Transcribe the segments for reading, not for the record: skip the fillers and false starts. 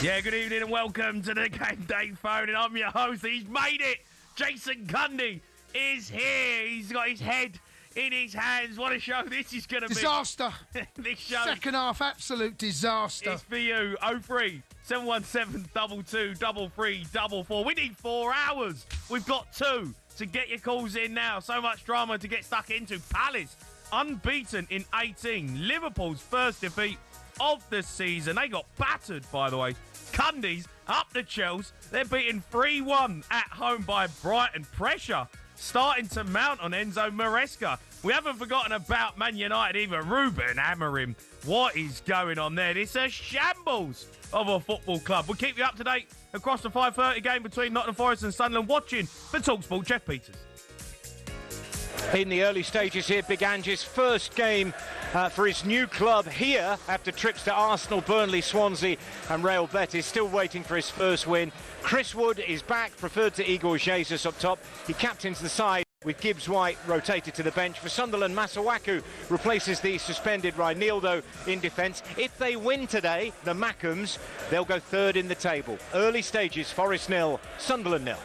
Yeah, good evening and welcome to the Game Day phone, and I'm your host. He's made it. Jason Cundy is here. He's got his head in his hands. What a show this is going to be. Disaster. This show. Second half, absolute disaster. It's for you. 03 717 22 33 44. We need 4 hours. We've got 2 to get your calls in now. So much drama to get stuck into. Palace unbeaten in 18. Liverpool's first defeat of the season. They got battered, by the way. Cundy's up the Chelsea. They're beaten 3-1 at home by Brighton. Pressure starting to mount on Enzo Maresca. We haven't forgotten about Man United either. Ruben Amorim. What is going on there? It's a shambles of a football club. We'll keep you up to date across the 5:30 game between Nottingham Forest and Sunderland. Watching the talkSPORT, Jeff Peters. In the early stages here, Big Angie's first game for his new club here after trips to Arsenal, Burnley, Swansea and Real Betis. Still waiting for his first win. Chris Wood is back, preferred to Igor Jesus up top. He captains the side with Gibbs White rotated to the bench. For Sunderland, Masuaku replaces the suspended Reinildo in defence. If they win today, the Mackhams, they'll go third in the table. Early stages, Forest 0, Sunderland 0.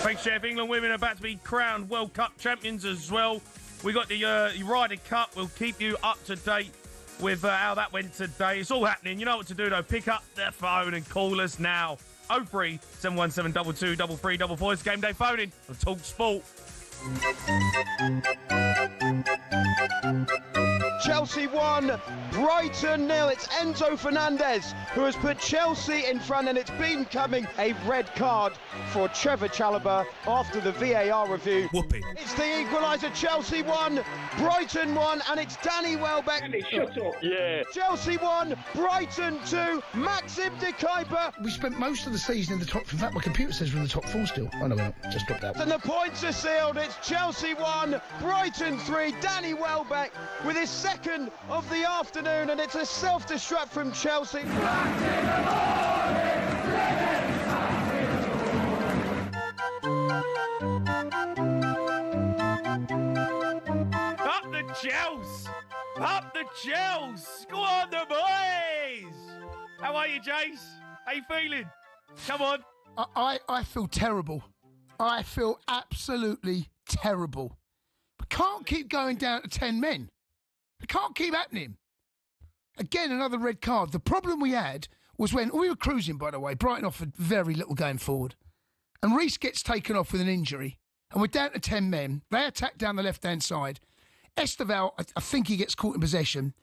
Thanks, Jeff. England women are about to be crowned World Cup champions as well. We got the Ryder Cup. We'll keep you up to date with how that went today. It's all happening. You know what to do, though. Pick up the phone and call us now. 03 717 22 3344. It's Game Day phoning on talkSPORT. Chelsea 1, Brighton 0. It's Enzo Fernandez who has put Chelsea in front, and it's been coming. A red card for Trevor Chalobah after the VAR review. Whooping. It's the equaliser. Chelsea 1, Brighton 1, and it's Danny Welbeck. Danny, shut up. Yeah. Chelsea 1, Brighton 2, Maxim de Kuiper. We spent most of the season in the top. In fact, my computer says we're in the top 4 still. Oh no, we're not. Just dropped out. And the points are sealed. It's Chelsea 1, Brighton 3. Danny Welbeck with his second of the afternoon, and it's a self-destruct from Chelsea. Up the Chelsea! Up the Chelsea! Go on, the boys! How are you, Jace? How you feeling? Come on. I feel terrible. I feel absolutely terrible. We can't keep going down to 10 men. It can't keep happening. Again, another red card. The problem we had was when we were cruising, by the way, Brighton offered very little going forward. And Reece gets taken off with an injury. And we're down to 10 men. They attack down the left-hand side. Esteval, I think he gets caught in possession.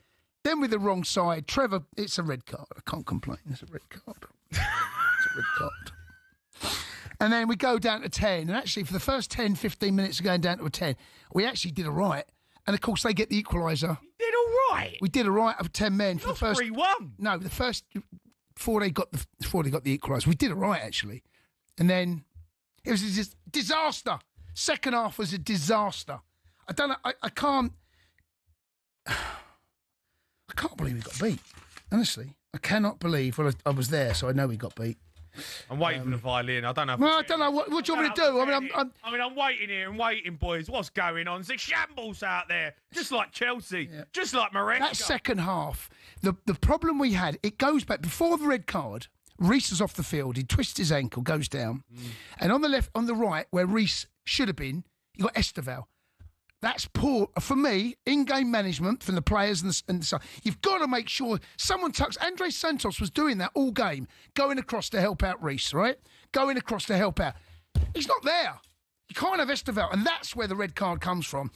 Then with the wrong side, Trevor, it's a red card. I can't complain. It's a red card. It's a red card. And then we go down to 10. And actually, for the first 10, 15 minutes of going down to a 10, we actually did all right. And, of course, they get the equaliser. You did all right. We did all right of 10 men for the first... 3-1. No, the first... Before they got the equaliser. We did all right, actually. And then it was a disaster. Second half was a disaster. I don't know. I can't believe we got beat. Honestly, I cannot believe. Well, I was there, so I know we got beat. I'm waiting for the violin. I don't know. Well, I don't know. What do you want me to do? I'm waiting here and waiting, boys. What's going on? It's a shambles out there. Just like Chelsea. Yeah. Just like Maresca. That second half, the problem we had, it goes back before the red card. Reece is off the field. He twists his ankle, goes down. And on the right, where Reece should have been, you got Esteval. That's poor, for me, in-game management from the players and the side. You've got to make sure someone tucks. Andre Santos was doing that all game, going across to help out Reece, right? Going across to help out. He's not there. You can't have Esteval, and that's where the red card comes from.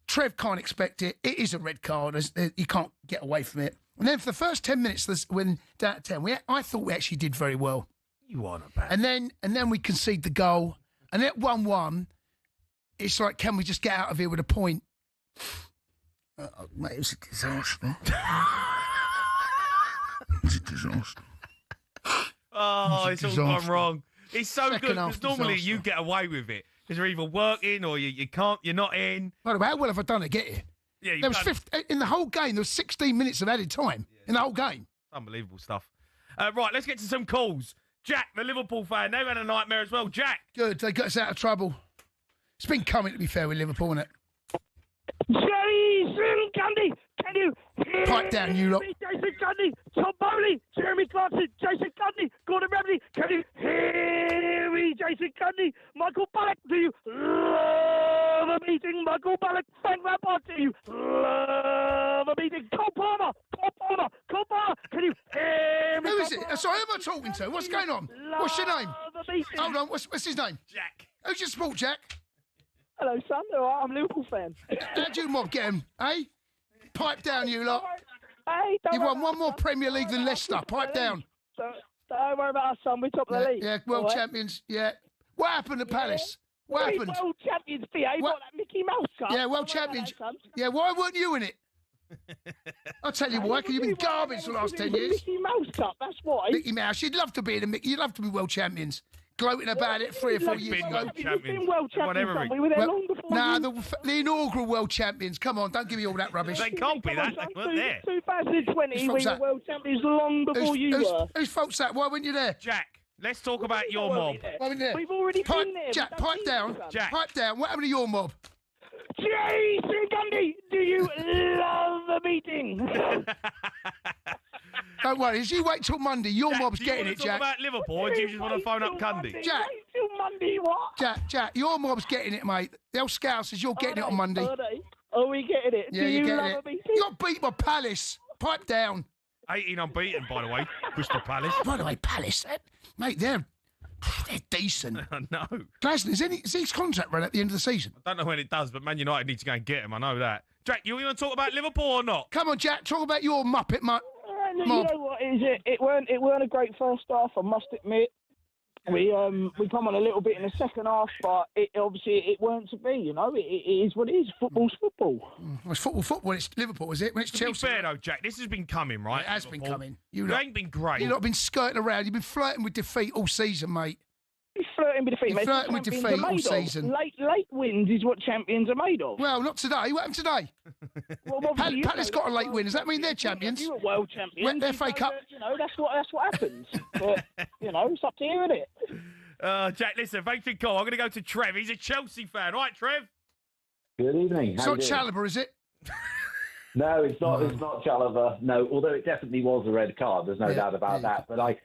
Trev can't expect it. It is a red card. You can't get away from it. And then for the first 10 minutes, when down at 10, I thought we actually did very well. You want a bad. And then we concede the goal. And at 1-1, it's like, can we just get out of here with a point? Mate, it was a disaster. It was a disaster. Oh, it's all gone wrong. It's so Second good because normally disaster. you get away with it because you're either working or you can't. You're not in. By the way, how well have I done to get here? Yeah, There was in the whole game. There was 16 minutes of added time in the whole game. Unbelievable stuff. Right, let's get to some calls. Jack, the Liverpool fan, they've had a nightmare as well. Jack. Good, they got us out of trouble. It's been coming, to be fair, with Liverpool, isn't it? Jason Cundy, can you hear Pipe down, you lot. me? Jason Cundy, Tom Bowley, Jeremy Clarkson, Jason Cundy, Gordon Ramsay, can you hear me? Jason Cundy, Michael Ballack, do you love a meeting? Michael Ballack, Frank Lampard, do you love a meeting? Cole Palmer, can you hear me? Who is it? Sorry, who am I talking to? What's going on? What's your name? Hold on, what's his name? Jack. Who's your sport, Jack? Hello, son. All right, I'm a Liverpool fan. How'd you mob get him, eh? Pipe down, you lot. Hey, You've won one more Premier League than Leicester. Pipe down. Don't worry about us, son. We're top of the league. Yeah, world champions. Yeah. What happened at Palace? What happened? World champions, BA. What, that Mickey Mouse Cup? Yeah, world champions. Yeah, why weren't you in it? I'll tell you why, because you've been garbage for the last 10 years. Mickey Mouse Cup, that's why. Mickey Mouse, you'd love to be in a Mickey. You'd love to be world champions. Gloating about it 3 or 4 years ago. We've been world champions, son. We were there long before. Nah, the inaugural world champions. Come on, don't give me all that rubbish. They can't be that. They weren't there. 2020, we were world champions long before you were. Whose fault's that? Why weren't you there? Jack, let's talk about your mob. Why weren't you there? We've already been there. Jack, pipe down. Jack. Pipe down. What happened to your mob? Jason Cundy, do you love the meeting? Don't worry, as you wait till Monday, your Jack, mob's getting do you it, want to Jack. talk about Liverpool or do you just want to phone up Cundy? Jack. Wait till Monday, what? Jack, your mob's getting it, mate. The old scout says you're getting it on Monday. Are we getting it? Yeah, do you're you getting love it. a meeting? You got beat by Palace. Pipe down. 18 unbeaten, by the way. Crystal Palace. By the way, Palace, mate, they're decent. I know. Glasner, is his contract run at the end of the season? I don't know when it does, but Man United need to go and get him. I know that. Jack, you want to talk about Liverpool or not? Come on, Jack, talk about your Muppet, mate. You know what is it? It weren't a great first half, I must admit. We come on a little bit in the second half, but it weren't to be. You know, it is what it is. Football's football. Well, it's football when it's Liverpool, is it? When it's To Chelsea. be fair though, Jack, this has been coming, right? It has been Liverpool. coming. You ain't been great. You've not been skirting around. You've been flirting with defeat all season, mate. He's flirting with defeat, You're mate. flirting with Champions defeat are all made of. season. Late wins is what champions are made of. Well, not today. What happened today? Well, obviously, you Palace know got a late that win. Does that mean they're champions? You were world champions. FA You know Cup. that, you know, that's what happens. But, you know, it's up to you, isn't it? Jack, listen, thanks for your call. I'm going to go to Trev. He's a Chelsea fan. Right, Trev? Good evening. It's not Chalobah, is it? No, it's not. It's not Chalobah. No, although it definitely was a red card. There's no doubt about that. But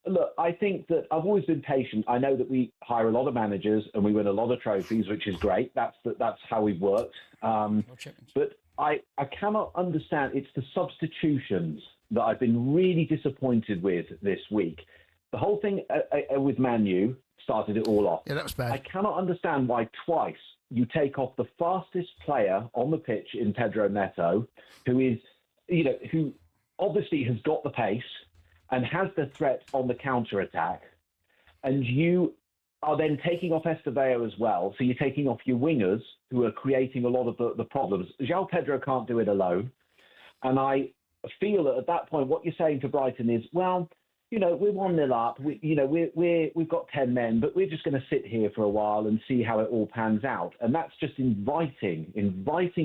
look, I think that I've always been patient. I know that we hire a lot of managers and we win a lot of trophies, which is great. That's how we've worked. But I cannot understand. It's the substitutions that I've been really disappointed with this week. The whole thing with Man U started it all off. Yeah, that was bad. I cannot understand why twice you take off the fastest player on the pitch in Pedro Neto, who obviously has got the pace and has the threat on the counter-attack, and you are then taking off Estevao as well. So you're taking off your wingers who are creating a lot of the problems. João Pedro can't do it alone. And I feel that at that point, what you're saying to Brighton is, well, we're 1-0 up. We've got 10 men, but we're just going to sit here for a while and see how it all pans out. And that's just inviting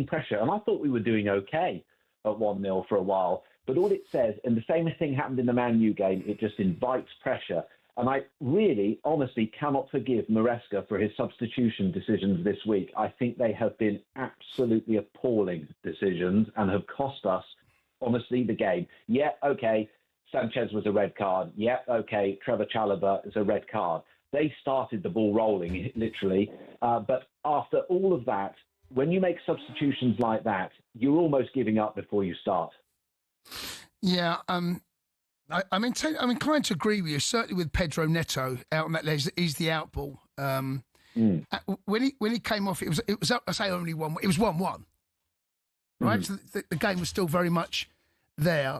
pressure. And I thought we were doing okay at 1-0 for a while. But all it says, and the same thing happened in the Man U game, it just invites pressure. And I really, honestly, cannot forgive Maresca for his substitution decisions this week. I think they have been absolutely appalling decisions and have cost us, honestly, the game. Yeah, okay, Sanchez was a red card. Yeah, okay, Trevor Chalobah is a red card. They started the ball rolling, literally. But after all of that, when you make substitutions like that, you're almost giving up before you start. Yeah, I'm inclined to agree with you. Certainly with Pedro Neto out on that leg, he's the outball. When he came off, it was I say only 1. It was 1-1, right? So the game was still very much there.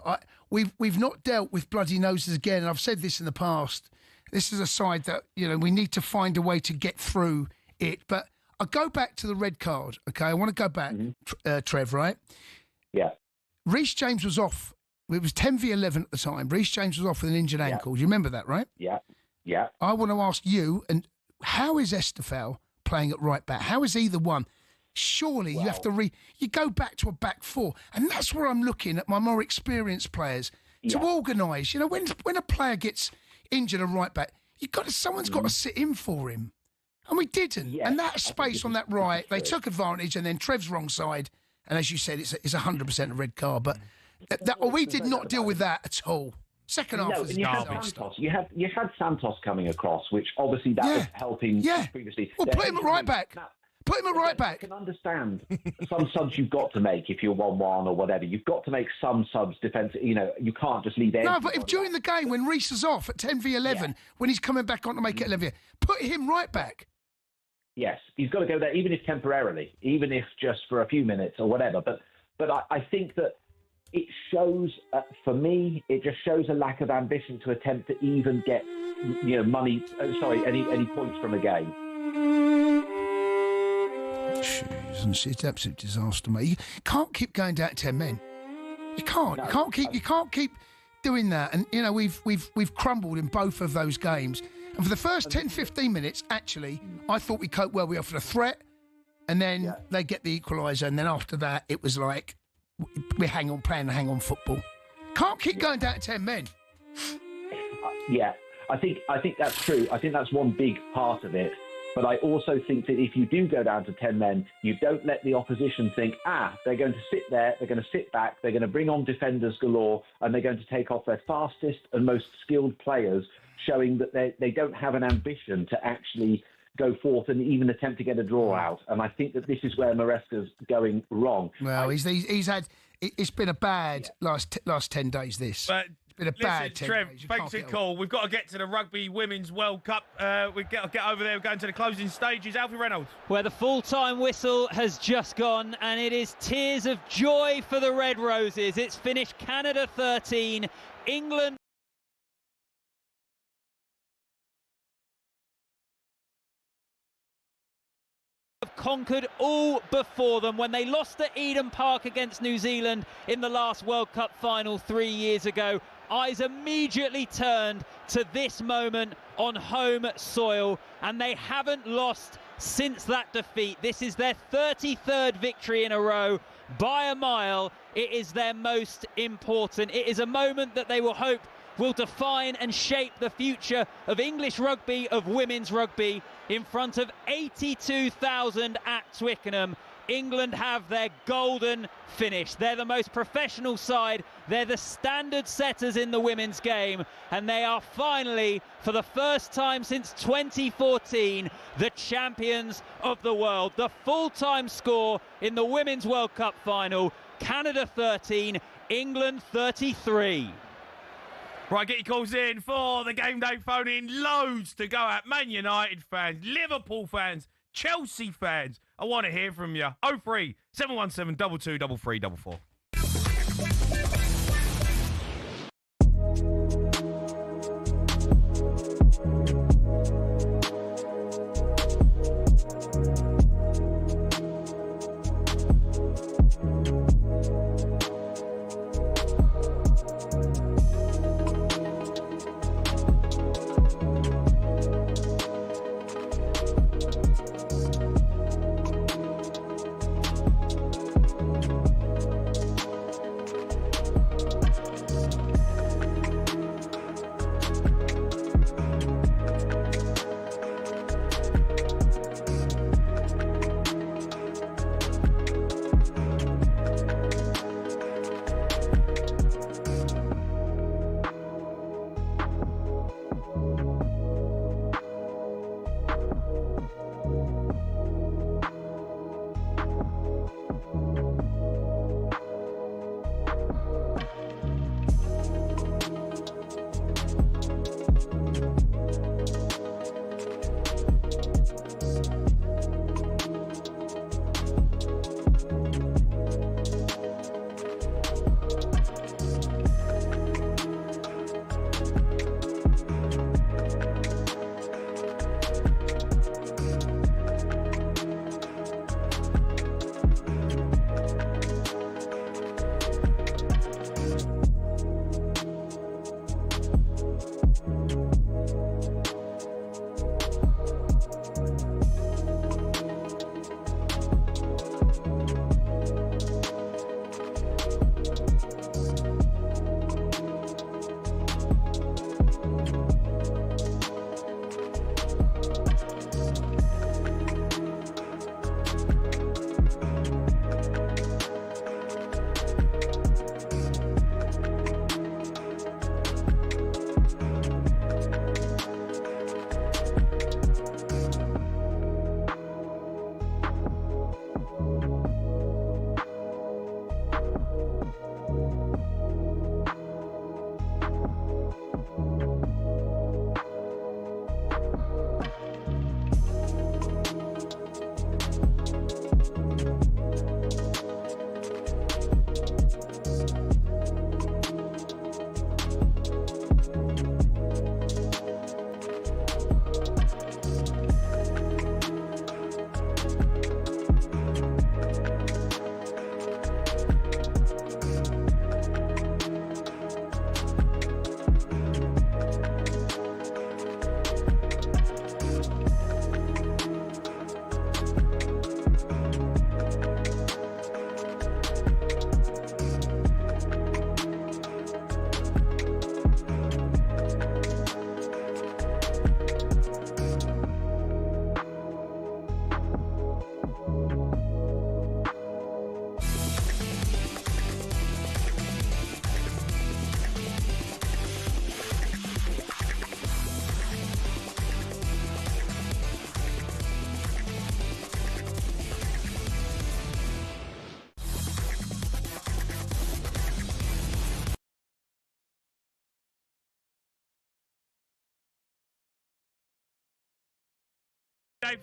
We've not dealt with bloody noses again, and I've said this in the past. This is a side that we need to find a way to get through it. But I go back to the red card. Okay, I want to go back, Trev. Right? Yeah. Reece James was off. It was 10v11 at the time. Reece James was off with an injured ankle. Do you remember that, right? Yeah. I want to ask you, and how is Estevao playing at right back? How is either one? Surely you have to you go back to a back four, and that's where I'm looking at my more experienced players to organise. When a player gets injured at right back, someone's got to sit in for him, and we didn't. And that space on that right, they took advantage, and then Trev's wrong side. And as you said, it's 100% a red card. But we did not deal with that at all. Second half was garbage. You had Santos coming across, which obviously that was helping previously. Well, put him at right back. Put him at right back. I can understand some subs you've got to make if you're 1-1 or whatever. You've got to make some subs defense. You can't just leave it. No, but if during the game when Reece is off at 10v11, when he's coming back on to make it 11, put him right back. Yes, he's got to go there, even if temporarily, even if just for a few minutes or whatever. But I think that it shows, for me, it just shows a lack of ambition to attempt to even get, any points from a game. Jeez, it's an absolute disaster, mate. You can't keep going down to 10 men. You can't. No, you can't keep doing that. And we've crumbled in both of those games. And for the first 10, 15 minutes, actually, I thought we coped well. We offered a threat, and then they get the equaliser, and then after that, it was like we hang on football. Can't keep going down to 10 men. I think that's true. I think that's one big part of it. But I also think that if you do go down to 10 men, you don't let the opposition think, they're going to sit there, they're going to sit back, they're going to bring on defenders galore, and they're going to take off their fastest and most skilled players, showing that they don't have an ambition to actually go forth and even attempt to get a draw out. And I think that this is where Maresca's going wrong. Well, it's been a bad last 10 days, this. But it's been a bad 10 Trev, days. thanks for the call. We've got to get to the Rugby Women's World Cup. We've got to get over there. We're going to the closing stages. Alfie Reynolds. Where the full-time whistle has just gone, and it is tears of joy for the Red Roses. It's finished Canada 13, England have conquered all before them. When they lost at Eden Park against New Zealand in the last World Cup final 3 years ago, eyes immediately turned to this moment on home soil, and they haven't lost since that defeat. This is their 33rd victory in a row. By a mile, it is their most important. It is a moment that they will hope will define and shape the future of English rugby, of women's rugby, in front of 82,000 at Twickenham. England have their golden finish. They're the most professional side. They're the standard setters in the women's game. And they are finally, for the first time since 2014, the champions of the world. The full-time score in the Women's World Cup final, Canada 13, England 33. Right, get your calls in for the game day phone in. Loads to go at. Man United fans, Liverpool fans, Chelsea fans. I want to hear from you. 03 717 22 33 44.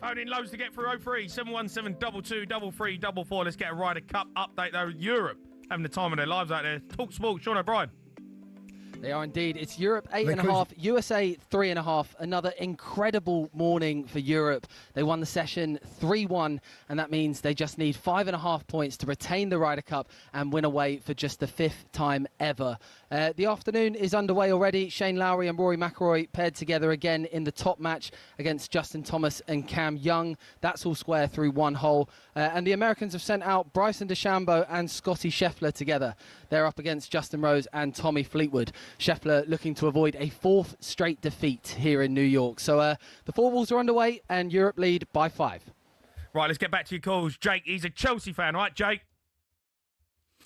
Phone in loads to get through. 03 717 22 33 44. Let's get a Ryder Cup update though. Europe having the time of their lives out there. talkSPORT, Sean O'Brien. They are indeed. It's Europe 8.5, USA 3.5. Another incredible morning for Europe. They won the session 3-1, and that means they just need 5.5 points to retain the Ryder Cup and win away for just the 5th time ever. The afternoon is underway already. Shane Lowry and Rory McIlroy paired together again in the top match against Justin Thomas and Cam Young. That's all square through one hole. And the Americans have sent out Bryson DeChambeau and Scotty Scheffler together. They're up against Justin Rose and Tommy Fleetwood. Scheffler looking to avoid a 4th straight defeat here in New York. So the 4 balls are underway and Europe lead by 5. Right, let's get back to your calls. Jake, he's a Chelsea fan, right, Jake?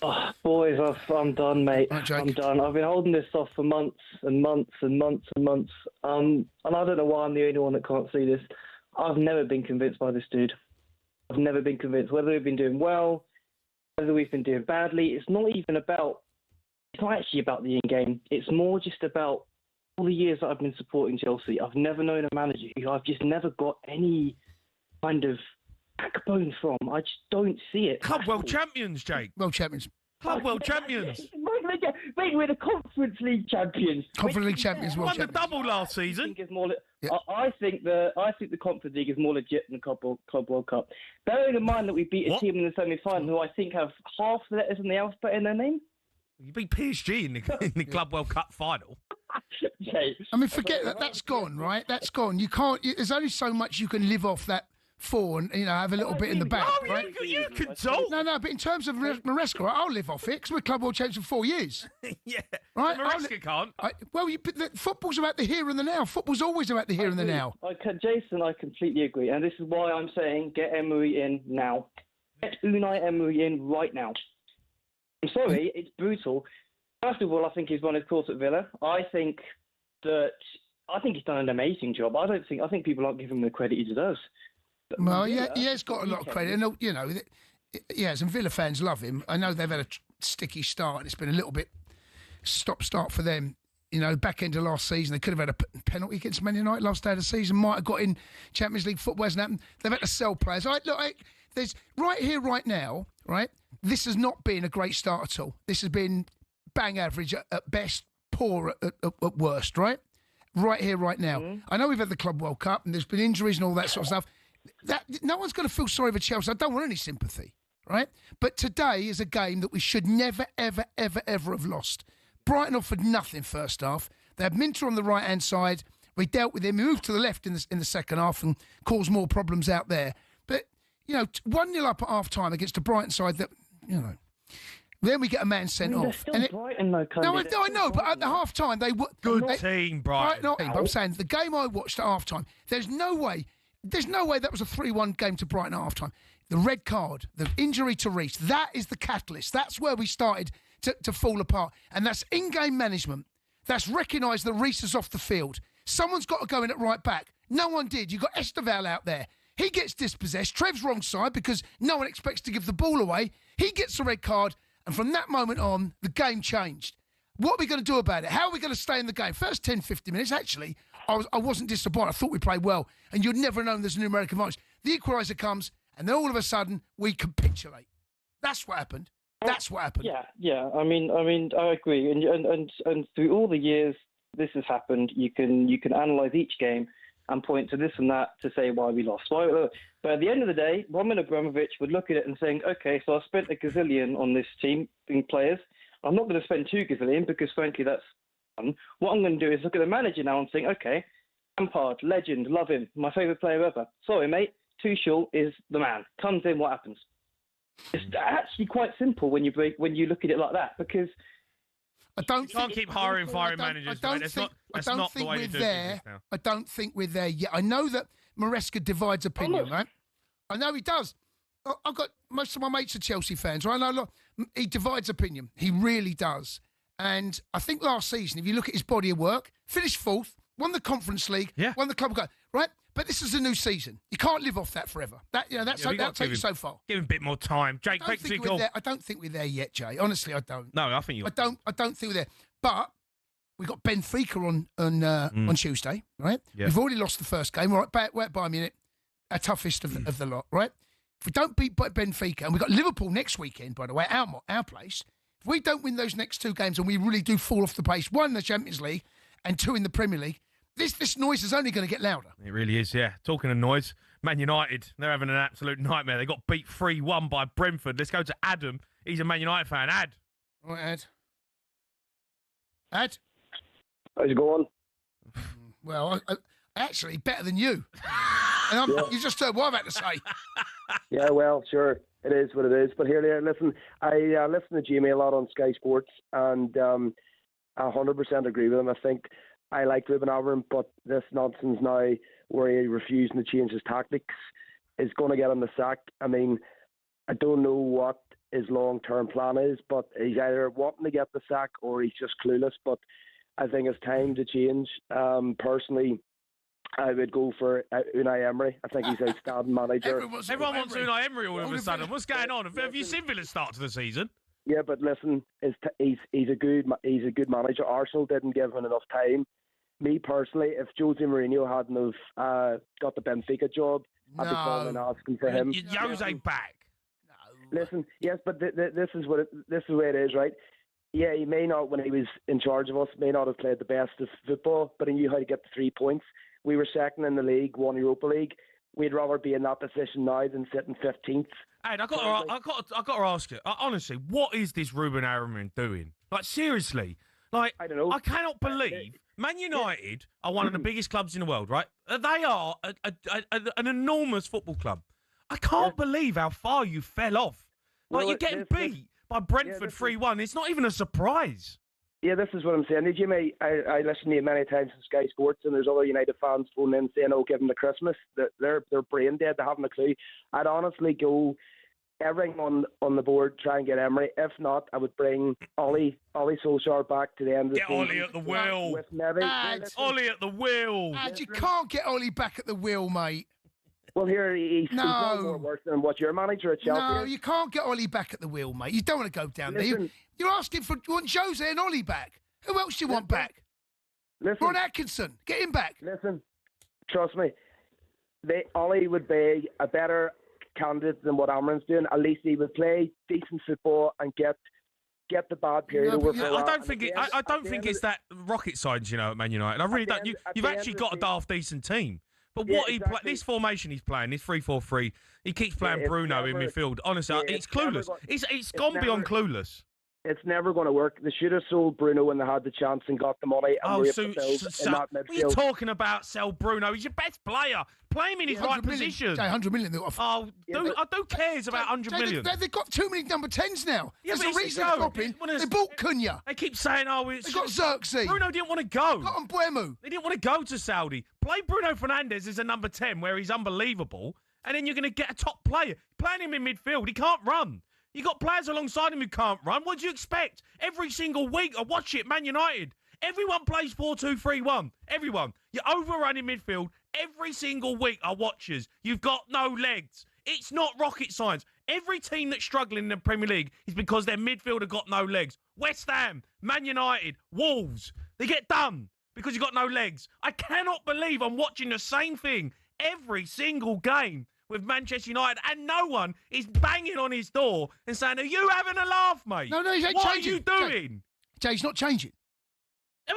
Oh, boys, I'm done, mate. Right, Jake. I'm done. I've been holding this off for months and months and months and months. And I don't know why I'm the only one that can't see this. I've never been convinced by this dude. I've never been convinced. Whether we've been doing well, whether we've been doing badly, it's not actually about the in-game. It's more just about all the years that I've been supporting Chelsea. I've never known a manager who I've just never got any kind of backbone from. I just don't see it. Club World Champions, Jake. World champions. Club World Champions. Wait, we're the Conference League champions. Conference League champions, world Won the champions. double last season. I think the Conference League is more legit than the Club World Cup. Bearing in mind that we beat a team in the semi-final who I think have half the letters in the alphabet in their name. You beat PSG in the Club World Cup final. I mean, forget that. That's gone, right? That's gone. You can't. There's only so much you can live off that for, and have a little bit in the back, right? You can talk. No, but in terms of Maresca, right, I'll live off it because we're Club World Champions for 4 years. Yeah, right. Maresca can't. Football's about the here and the now. Football's always about the here and the now. Jason, I completely agree, and this is why I'm saying get Emery in now. Get Unai Emery in right now. I'm sorry, it's brutal. First of all, I think he's run his course at Villa. I think he's done an amazing job. I think people aren't giving him the credit he deserves. Well, yeah, he has got a lot of credit. And, yes, and Villa fans love him. I know they've had a sticky start and it's been a little bit stop-start for them. Back end of last season, they could have had a penalty against Man United last day of the season. Might have got in Champions League football. Hasn't happened. They've had to sell players. There's right here, right now, right? This has not been a great start at all. This has been bang average at best, poor at worst, right? Right here, right now. Mm-hmm. I know we've had the Club World Cup and there's been injuries and all that sort of stuff. No one's going to feel sorry for Chelsea. I don't want any sympathy, right? But today is a game that we should never, ever, ever, ever have lost. Brighton offered nothing first half. They had Minter on the right-hand side. We dealt with him. We moved to the left in the second half and caused more problems out there. But, 1-0 up at half-time against a Brighton side that, then we get a man sent off. Still Brighton, though, Cundy. I know, but at the half-time, they were... Good team, Brighton. But I'm saying, the game I watched at half-time, there's no way that was a 3-1 game to Brighton at half-time. The red card, the injury to Reece, that is the catalyst. That's where we started to fall apart. And that's in-game management. That's recognised that Reece is off the field. Someone's got to go in at right back. No one did. You've got Esteval out there. He gets dispossessed. Trev's wrong side because no one expects to give the ball away. He gets the red card. And from that moment on, the game changed. What are we going to do about it? How are we going to stay in the game? First 10, 15 minutes, actually, I wasn't disappointed. I thought we played well. And you'd never known there's a numeric advantage. The equaliser comes, and then all of a sudden, we capitulate. That's what happened. That's what happened. Yeah. I mean, I agree. And through all the years this has happened, you can analyse each game and point to this and that to say why we lost. But at the end of the day, Roman Abramovich would look at it and think, okay, so I spent a gazillion on this team, being players. I'm not going to spend 2 gazillion because, frankly, that's fun. What I'm going to do is look at the manager now and think, okay, Lampard, legend, love him, my favourite player ever. Sorry, mate, Tuchel is the man. Comes in, what happens? It's actually quite simple when you look at it like that because I don't you can't keep hiring managers. That's not the way to do things now. I don't think we're there yet. I know that Maresca divides opinion, right? I know he does. I've got most of my mates are Chelsea fans, right? I know, look, he divides opinion. He really does. And I think last season, if you look at his body of work, finished 4th, won the Conference League, won the Club Cup, right? But this is a new season. You can't live off that forever. That'll take you so far. Give him a bit more time. Jake, I don't think we're there yet, Jay. Honestly, I don't. No, I think you. I don't think we're there. But we got Benfica on Tuesday, right? Yeah. We've already lost the first game. Right, back by a minute, our toughest of the lot, right? If we don't beat Benfica, and we've got Liverpool next weekend, by the way, our place. If we don't win those next 2 games, and we really do fall off the pace, 1 in the Champions League and 2 in the Premier League, this noise is only going to get louder. It really is, yeah. Talking of noise, Man United, they're having an absolute nightmare. They got beat 3-1 by Brentford. Let's go to Adam. He's a Man United fan. Ad. All right, Ad. How's it going? Well, actually, better than you. And you just heard what I've had to say. Yeah, well, sure. It is what it is. But here, listen, I listen to Jimmy a lot on Sky Sports, and 100% agree with him. I think I like Ruben Amorim, but this nonsense now where he refusing to change his tactics is going to get him the sack. I mean, I don't know what his long-term plan is, but he's either wanting to get the sack or he's just clueless. But I think it's time to change. Personally, I would go for Unai Emery. I think he's an outstanding manager. Everyone wants Unai Emery all of a sudden. What's going on? Have you seen Villa's start to the season? Yeah, but listen, he's a good manager. Arsenal didn't give him enough time. Me personally, if Jose Mourinho hadn't have got the Benfica job, I'd be calling and asking for him. Jose back. Listen, yes, but this is the way it is, right? Yeah, he may not, when he was in charge of us, may not have played the best of football, but he knew how to get the 3 points. We were second in the league, won Europa League. We'd rather be in that position now than sitting 15th. Hey, I got to ask you, honestly, what is this Ruben Amorim doing? Like, seriously, like, I don't know. I cannot believe Man United are one of the biggest clubs in the world, right? They are an enormous football club. I can't believe how far you fell off. Like, you're getting beat by Brentford 3-1. It's not even a surprise. Yeah, this is what I'm saying. Jimmy, I listen to you many times on Sky Sports, and there's other United fans phoning in saying, "Oh, give them the Christmas." They're brain dead. They haven't a clue. I'd honestly go everything on the board, try and get Emery. If not, I would bring Ollie Solskjaer back to the end of the season. Get Ollie at the wheel. With maybe Ollie at the wheel. You can't get Ollie back at the wheel, mate. Well, here he's no more worse than what your manager at Chelsea. No, you can't get Ollie back at the wheel, mate. You don't want to go down there. You're asking for Jose and Ollie back. Who else do you want back? Ron Atkinson, get him back. Listen, trust me. Ollie would be a better candidate than what Amorim's doing. At least he would play decent football and get the bad period over. I don't think it's that rocket science, at Man United. I really don't. You've actually got a daft decent team. But this formation he's playing, this 3-4-3, he keeps playing Bruno in midfield. Honestly, it's clueless. It's gone beyond clueless. It's never going to work. They should have sold Bruno when they had the chance and got the money. And what are you talking about? Sell Bruno? He's your best player. Play him in his right position. 100 million. Who cares about 100 million? They've got too many number 10s now. Yeah, There's a reason they're dropping. They bought Cundy. They keep saying, they got Xerxes. Bruno didn't want to go. Got Mbuemu. They didn't want to go to Saudi. Play Bruno Fernandes as a number 10 where he's unbelievable, and then you're going to get a top player. Playing him in midfield, he can't run. You got players alongside him who can't run. What do you expect? Every single week, I watch it, Man United. Everyone plays 4-2-3-1. Everyone. You're overrunning midfield. Every single week, I watch you. You've got no legs. It's not rocket science. Every team that's struggling in the Premier League is because their midfield have got no legs. West Ham, Man United, Wolves. They get done because you've got no legs. I cannot believe I'm watching the same thing every single game with Manchester United, and no one is banging on his door and saying, "Are you having a laugh, mate? No, he's what changing. What are you doing?" Jay's not changing.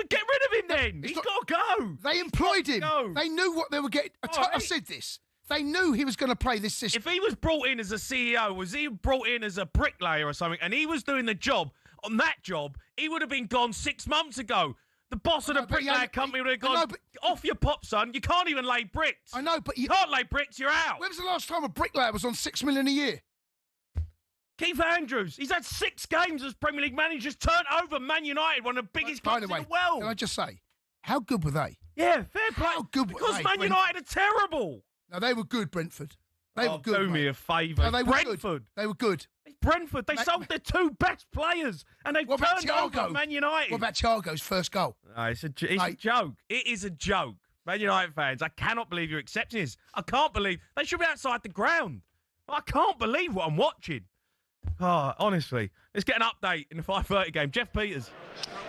Get rid of him then. He's got to go. They employed him. They knew what they were getting. I said this. They knew he was going to play this system. If he was brought in as a CEO, was he brought in as a bricklayer or something, and he was doing the job on that job, he would have been gone 6 months ago. The boss of the bricklayer company would have gone, off your pop, son. You can't even lay bricks. I know, but you can't lay bricks, you're out. When was the last time a bricklayer was on $6 million a year? Keith Andrews. He's had 6 games as Premier League manager. Just turned over Man United, one of the biggest clubs in the world. Can I just say, how good were they? Yeah, fair play. How good were they? Because Man United are terrible. No, they were good, Brentford. They were good. Do me a favour. No, they were Brentford. Good. They were good. Brentford. They sold their 2 best players, and they've turned over Man United. What about Thiago's first goal? No, it's a joke. It is a joke. Man United fans, I cannot believe you're accepting this. I can't believe they should be outside the ground. I can't believe what I'm watching. Oh, honestly. Let's get an update in the 5:30 game. Jeff Peters.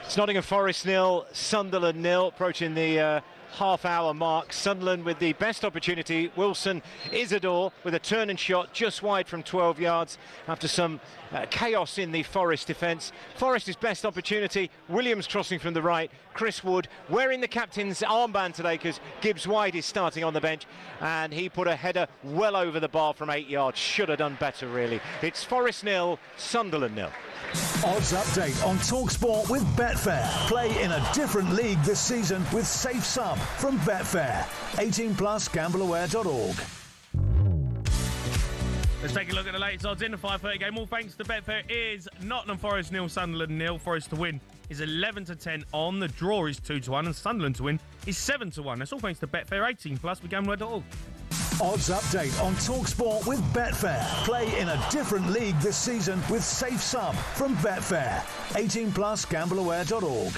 It's Nottingham Forest 0, Sunderland 0, approaching the half-hour mark. Sunderland with the best opportunity. Wilson Isidore with a turn and shot just wide from 12 yards after some chaos in the Forest defence. Forest's best opportunity. Williams crossing from the right. Chris Wood wearing the captain's armband today because Gibbs White is starting on the bench, and he put a header well over the bar from 8 yards. Should have done better, really. It's Forest 0, Sunderland 0. Odds update on talkSPORT with Betfair. Play in a different league this season with Safe Sum from Betfair. 18+, gambleaware.org. Let's take a look at the latest odds in the 5:30 game. All thanks to Betfair is Nottingham Forest 0, Sunderland 0. Forest to win is 11-10 on. The draw is 2-1, and Sunderland to win is 7-1. That's all thanks to Betfair. 18+, gambleaware.org. Odds update on talkSPORT with Betfair. Play in a different league this season with Safe Sum from Betfair. 18 plus gambleaware.org.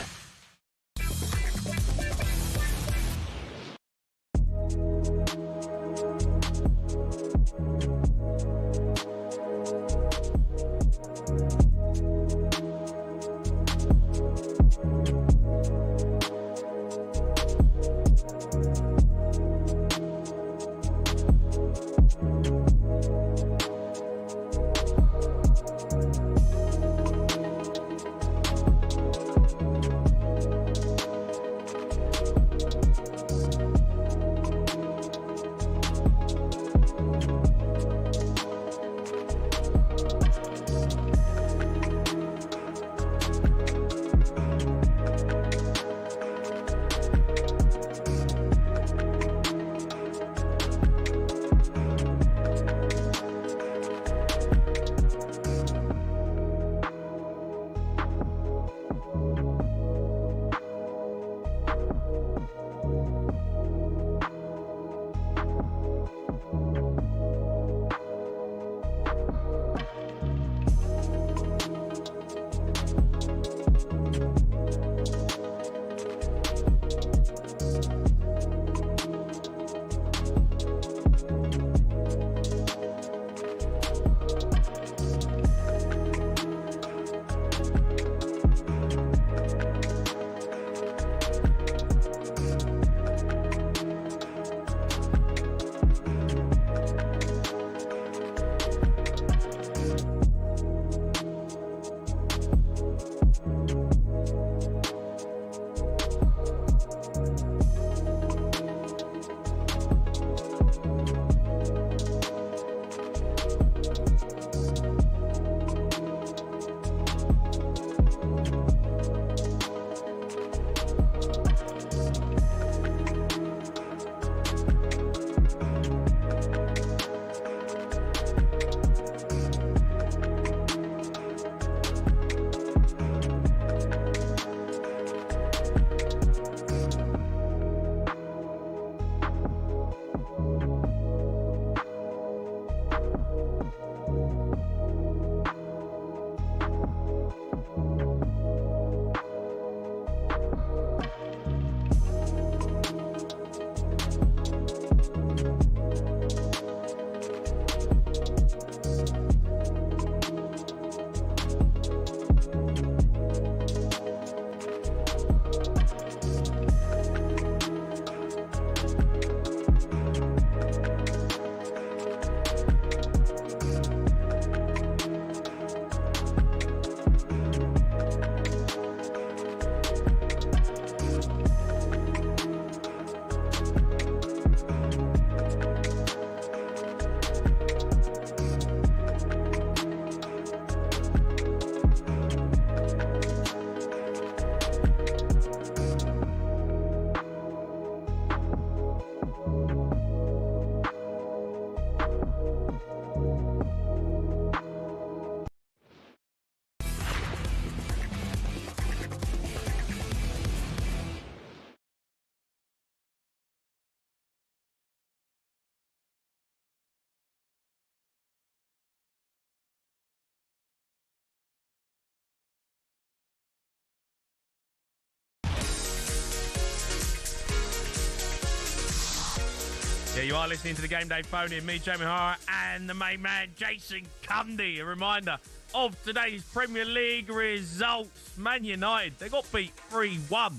Yeah, you are listening to the Game Day phone in, me, Jamie Hara, and the main man, Jason Cundy. A reminder of today's Premier League results. Man United, they got beat 3-1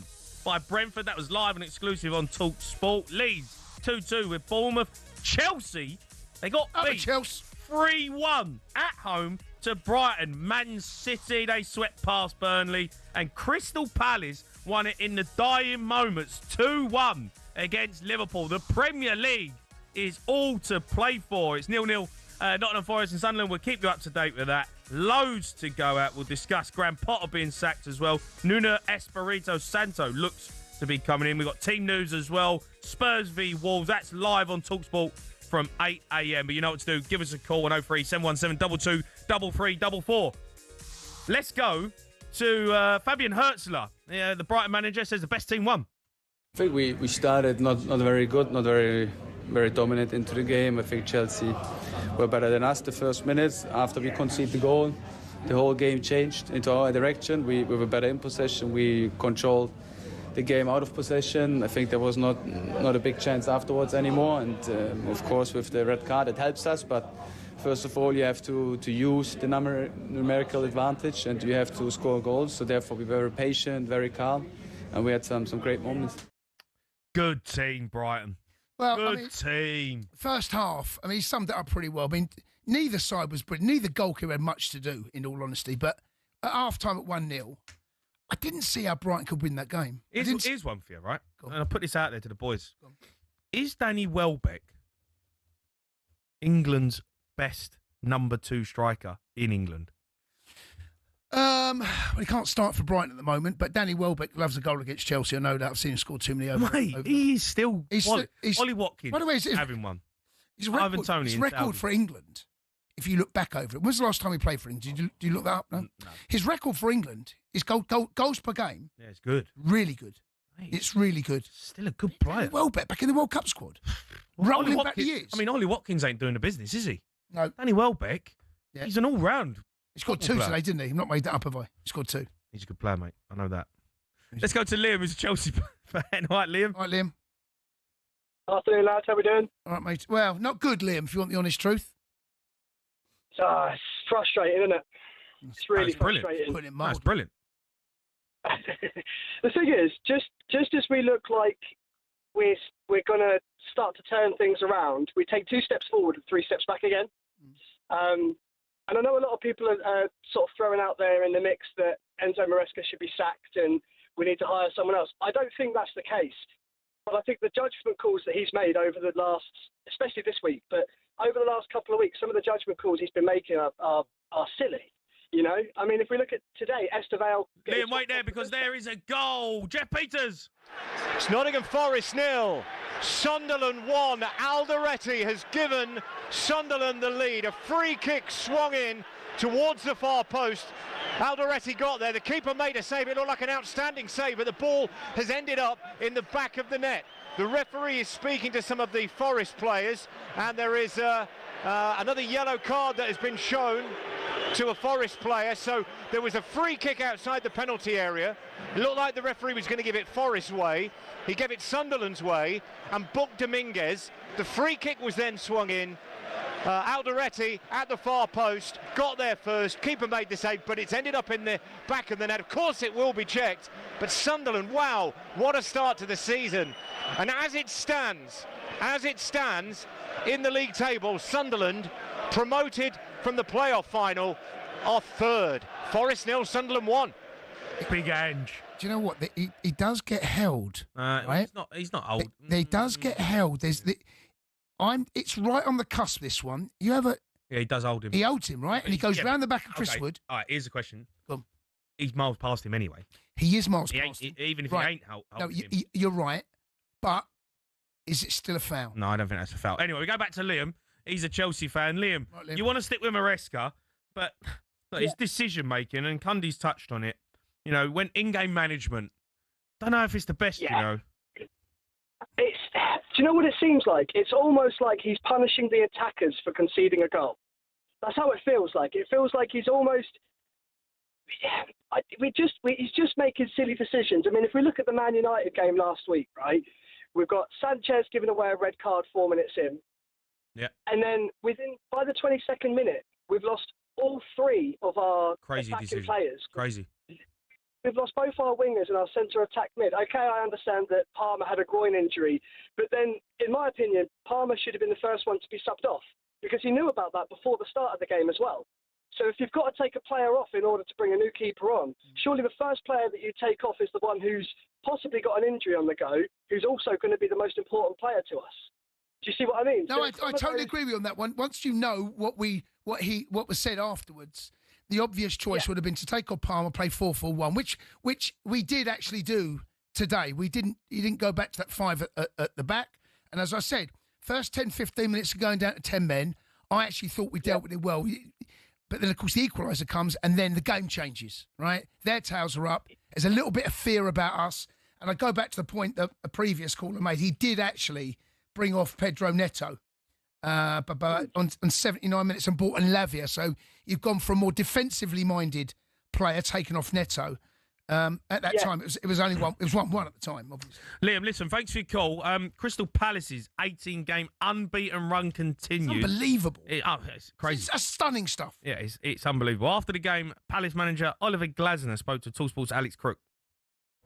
by Brentford. That was live and exclusive on talkSPORT. Leeds 2-2 with Bournemouth. Chelsea, they got beat 3-1 at home to Brighton. Man City, they swept past Burnley. And Crystal Palace won it in the dying moments, 2-1 against Liverpool. The Premier League is all to play for. It's 0-0. Nottingham Forest and Sunderland. We'll keep you up to date with that. Loads to go at. We'll discuss Graham Potter being sacked as well. Nuno Espirito Santo looks to be coming in. We've got team news as well. Spurs v Wolves. That's live on talkSPORT from 8 a.m. But you know what to do. Give us a call on 03 717 22 3344. Let's go to Fabian Hürzeler. The Brighton manager says the best team won. I think we started not very good, not very very dominant into the game. I think Chelsea were better than us the first minutes. After we conceded the goal, the whole game changed into our direction. We were better in possession. We controlled the game out of possession. I think there was not a big chance afterwards anymore. And of course, with the red card, it helps us. But first of all, you have to use the numerical advantage, and you have to score goals. So therefore, we were very patient, very calm, and we had some great moments. Good team, Brighton. Well, Good team. First half, he summed it up pretty well. Neither side was brilliant. Neither goalkeeper had much to do, in all honesty. But at half-time at 1-0, I didn't see how Brighton could win that game. Here's one for you, right? And I'll put this out there to the boys. Is Danny Welbeck England's best number 2 striker in England? Well, he can't start for Brighton at the moment, but Danny Welbeck loves a goal against Chelsea. I know that. I've seen him score too many over. Mate, he is still... Ollie Watkins, by the way, having one. Ivan Toney, his record for England, if you look back over it. When was the last time he played for England? Did you look that up? No? His record for England is goals per game. Yeah, it's good. Really good. Mate, it's really good. Still a good player. Danny Welbeck back in the World Cup squad. Rolling back the years. Ollie Watkins ain't doing the business, is he? No. Danny Welbeck, he's an all-round. He scored 2 today, didn't he? I've not made that up, have I? He scored 2. He's a good player, mate. I know that. Let's go to Liam, who's a Chelsea fan. All right, Liam. All right, Liam. Afternoon, lads. How we doing? All right, mate. Well, not good, Liam, if you want the honest truth. It's frustrating, isn't it? It's really frustrating. That's brilliant. The thing is, just as we look like we're going to start to turn things around, we take 2 steps forward and 3 steps back again. And I know a lot of people are sort of throwing out there in the mix that Enzo Maresca should be sacked and we need to hire someone else. I don't think that's the case. But I think the judgment calls that he's made over the last, especially this week, but over the last couple of weeks, some of the judgment calls he's been making are silly. You know, I mean, if we look at today, Estevao... Liam, wait there, because there is a goal. Jeff Peters. It's Nottingham Forest 0, Sunderland 1. Alderete has given Sunderland the lead. A free kick swung in towards the far post. Alderete got there. The keeper made a save. It looked like an outstanding save, but the ball has ended up in the back of the net. The referee is speaking to some of the Forest players, and there is another yellow card that has been shown to a Forest player. So there was a free kick outside the penalty area. It looked like the referee was going to give it Forest's way. He gave it Sunderland's way and booked Dominguez. The free kick was then swung in. Alderete at the far post, got there first, keeper made the save, but it's ended up in the back of the net. Of course it will be checked, but Sunderland, wow, what a start to the season. And as it stands in the league table, Sunderland, promoted from the playoff final, are 3rd. Forest 0, Sunderland 1. Big Ange. Do you know what? He does get held, right? He's not old. He does get held. It's right on the cusp, this one. Yeah, he does hold him. He holds him, right? And he goes round the back of Chris Wood. All right, here's a question. Go on. He's miles past him anyway. He is miles past him. Even if right. he ain't holding him. You're right. But is it still a foul? No, I don't think that's a foul. Anyway, we go back to Liam. He's a Chelsea fan. Liam, you want to stick with Maresca, but his decision-making, and Cundy's touched on it, you know, when in-game management, don't know if it's the best, you know. Do you know what it seems like? It's almost like he's punishing the attackers for conceding a goal. That's how it feels like. It feels like he's almost... he's just making silly decisions. I mean, if we look at the Man United game last week, right, we've got Sanchez giving away a red card 4 minutes in. Yeah. And then by the 22nd minute, we've lost all 3 of our attacking players. Crazy. We've lost both our wingers and our centre attack mid. Okay, I understand that Palmer had a groin injury, but then, in my opinion, Palmer should have been the first one to be subbed off because he knew about that before the start of the game as well. So if you've got to take a player off in order to bring a new keeper on, surely the first player that you take off is the one who's possibly got an injury on the go, who's also going to be the most important player to us. Do you see what I mean? No, I totally agree with you on that one. Once you know what was said afterwards, the obvious choice would have been to take off Palmer, play 4-4-1, which we did actually do today. He didn't go back to that 5 at the back. And as I said, first 10, 15 minutes of going down to 10 men, I actually thought we dealt with it well. But then, of course, the equaliser comes and then the game changes, right? Their tails are up. There's a little bit of fear about us. And I go back to the point that a previous caller made. He did actually bring off Pedro Neto on 79 minutes and brought in Lavia. So you've gone for a more defensively minded player, taken off Neto. At that time, it was only one. It was 1-1 at the time, obviously. Liam, listen, thanks for your call. Crystal Palace's 18-game unbeaten run continues. It's unbelievable. It's crazy. It's stunning stuff. Yeah, it's unbelievable. After the game, Palace manager Oliver Glasner spoke to talkSPORT's Alex Crook.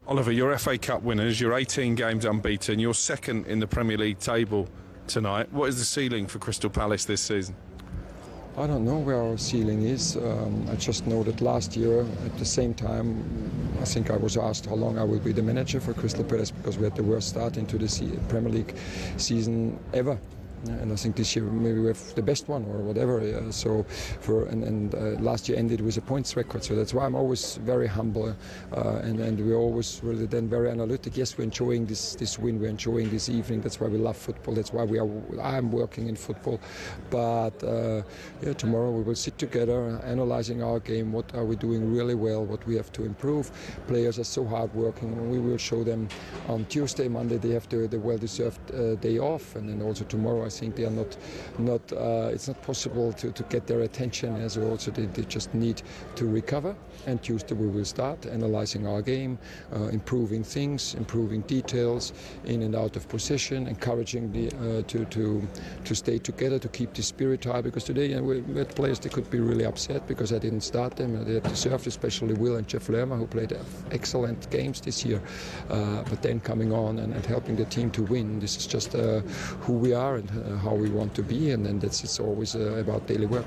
Oliver, you're FA Cup winners. You're 18 games unbeaten. You're second in the Premier League table tonight. What is the ceiling for Crystal Palace this season? I don't know where our ceiling is. I just know that last year, at the same time, I think I was asked how long I will be the manager for Crystal Palace because we had the worst start into the Premier League season ever. And I think this year maybe we have the best one or whatever. Last year ended with a points record, so that's why I'm always very humble, and we're always really then very analytic. Yes, we're enjoying this win, we're enjoying this evening. That's why we love football. That's why I'm working in football. But tomorrow we will sit together, analyzing our game. What are we doing really well? What we have to improve? Players are so hardworking, and we will show them on Tuesday, Monday. They have the well-deserved day off, and then also tomorrow. I think they are not. It's not possible to get their attention, as also they just need to recover. And Tuesday we will start analysing our game, improving things, improving details, in and out of possession, encouraging to stay together, to keep the spirit high. Because today we had players that could be really upset because I didn't start them. They deserved, especially Will and Jeff Lerma, who played excellent games this year. But then coming on and helping the team to win. This is just who we are and how we want to be, and then it's always about daily work.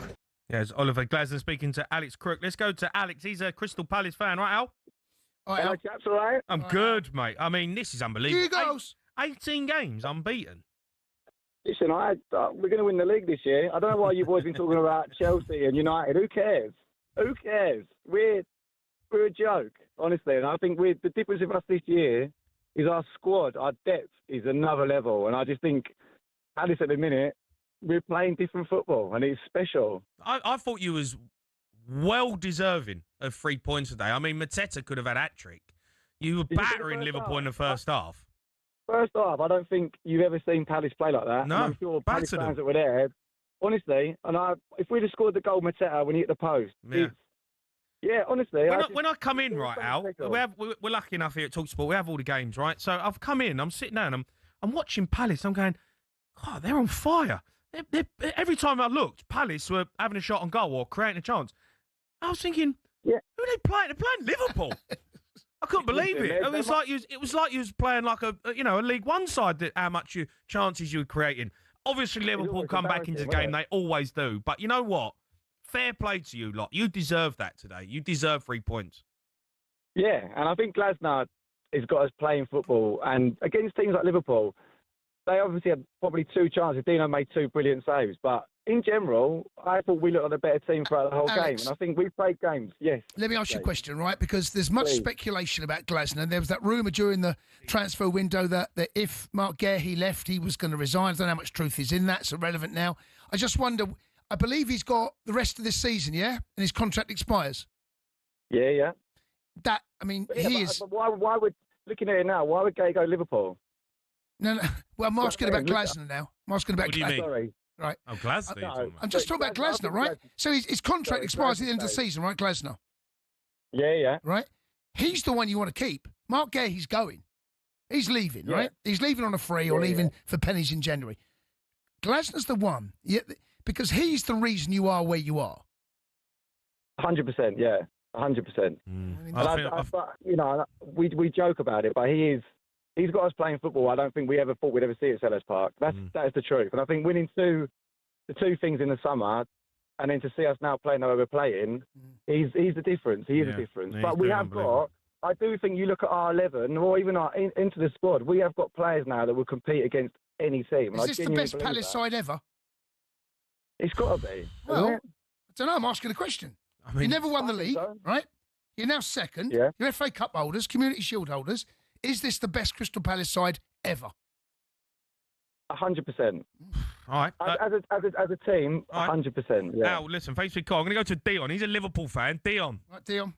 Yeah, it's Oliver Glasner speaking to Alex Crook. Let's go to Alex. He's a Crystal Palace fan, right, Al? All right, Al. Chaps, all right? I'm good, mate. I mean, this is unbelievable. Here goes. 18 games unbeaten. Listen, we're going to win the league this year. I don't know why you boys been talking about Chelsea and United. Who cares? Who cares? We're a joke, honestly. And I think the difference with us this year is our squad, our depth is another level. And I just think Palace at the minute, we're playing different football, and it's special. I thought you was well deserving of 3 points today. I mean, Mateta could have had a hat-trick. You were battering Liverpool in the first half. First half, I don't think you've ever seen Palace play like that. No, and I'm sure Palace fans that were there, honestly, if we'd have scored the goal Mateta when he hit the post, honestly. When I come in, right, Al, we're lucky enough here at talkSPORT, we have all the games, right? So I've come in, I'm sitting down, I'm watching Palace, I'm going, God, they're on fire. Every time I looked, Palace were having a shot on goal or creating a chance. I was thinking, who are they playing? They're playing Liverpool. I couldn't believe it. It was like you was playing like a League One side. How much chances you were creating. Obviously, Liverpool come back into the game. They always do. But you know what? Fair play to you lot. You deserve that today. You deserve 3 points. Yeah, and I think Glasner has got us playing football, and against teams like Liverpool, they obviously had probably 2 chances. Dino made 2 brilliant saves. But in general, I thought we looked like a better team throughout the whole game. And I think we played games, yes. Let me ask you a question, right? Because there's much speculation about Glasner. There was that rumour during the transfer window that if Mark Guehi left, he was going to resign. I don't know how much truth is in that. It's irrelevant now. I just wonder, I believe he's got the rest of this season, yeah? And his contract expires. Yeah. That, I mean, he is... But why would, looking at it now, why would Guehi go Liverpool? No. Well, I'm asking about Glasner now. I'm asking about Glasner. What do you mean? Sorry. Right. Oh, Glasner. I'm just talking about Glasner, right? So his contract expires at the end of the season, right, Glasner? Yeah. Right? He's the one you want to keep. Mark Gay, he's going. He's leaving, right? He's leaving on a free or leaving for pennies in January. Glasner's the one, because he's the reason you are where you are. 100%, yeah. 100%. We joke about it, but he's got us playing football. I don't think we ever thought we'd ever see at Selhurst Park. That is the truth. And I think winning the two things in the summer, and then to see us now playing the way we're playing, he's the difference. He is the difference. But we have got, I do think you look at our 11, or even into the squad, we have got players now that will compete against any team. Is this the best Palace side ever? It's got to be. Well, I don't know. I'm asking a question. I mean, you never won the league, right? You're now second. Yeah. You're FA Cup holders, Community Shield holders. Is this the best Crystal Palace side ever? 100%. All right. As a team, 100%. Yeah. Now, listen, thanks for your call. I'm going to go to Dion. He's a Liverpool fan. Dion. Right, Dion.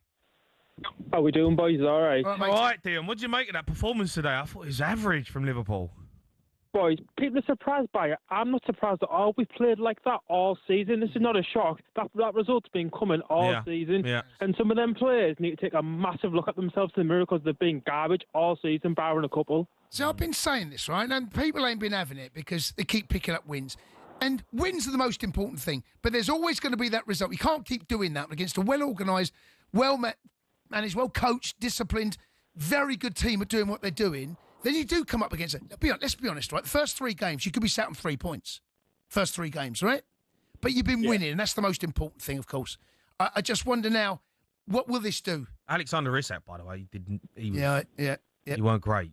How we doing, boys? All right. All right, Dion. What did you make of that performance today? I thought it was average from Liverpool. Boys, people are surprised by it. I'm not surprised at all. We've played like that all season. This is not a shock. That result's been coming all season. Yeah. And some of them players need to take a massive look at themselves in the mirror because they've been garbage all season, barring a couple. So I've been saying this, right? And people ain't been having it because they keep picking up wins. And wins are the most important thing. But there's always going to be that result. You can't keep doing that against a well-organised, well-managed, well-coached, disciplined, very good team at doing what they're doing. Then you do come up against it. Let's be honest, right? The first 3 games, you could be sat on 3 points. First 3 games, right? But you've been winning, and that's the most important thing, of course. I just wonder now, what will this do? Alexander Isak, by the way, he weren't great.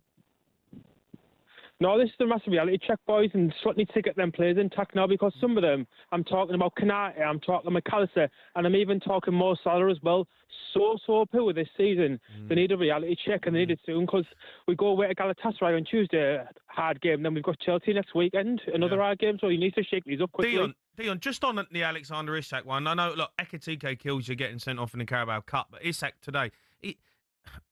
No, this is a massive reality check, boys, and Slot needs to get them players intact now because some of them, I'm talking about Canate, I'm talking McAllister, and I'm even talking Mo Salah as well. So poor this season. They need a reality check, and they need it soon because we go away to Galatasaray on Tuesday, hard game, then we've got Chelsea next weekend, another hard game, so you need to shake these up quickly. Dion, just on the Alexander Isak one, I know, look, Ekitike kills you getting sent off in the Carabao Cup, but Isak today, he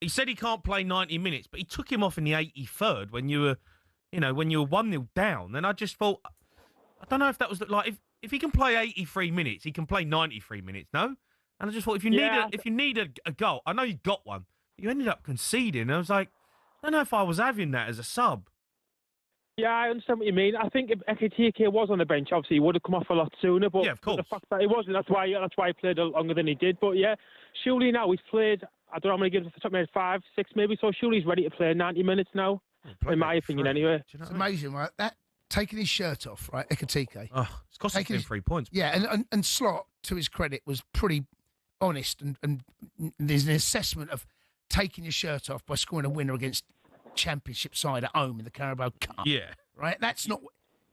said he can't play 90 minutes, but he took him off in the 83rd when you were 1-0 down. Then I just thought, I don't know if that was like, if he can play 83 minutes, he can play 93 minutes, no? And I just thought, if you need a goal, I know you got one, but you ended up conceding. I was like, I don't know if I was having that as a sub. Yeah, I understand what you mean. I think if Ekitike was on the bench, obviously he would have come off a lot sooner. But of course. The fact that he wasn't, that's why he played longer than he did. But yeah, surely now he's played, I don't know how many games off the top of my head, 5, 6 maybe, so surely he's ready to play 90 minutes now. In my opinion, anyway. It's amazing, right? That taking his shirt off, right? Ekitike. Oh, it's costing him 3 points. Yeah, and Slot, to his credit, was pretty honest, and there's an assessment of taking your shirt off by scoring a winner against Championship side at home in the Carabao Cup. Yeah, right. That's not.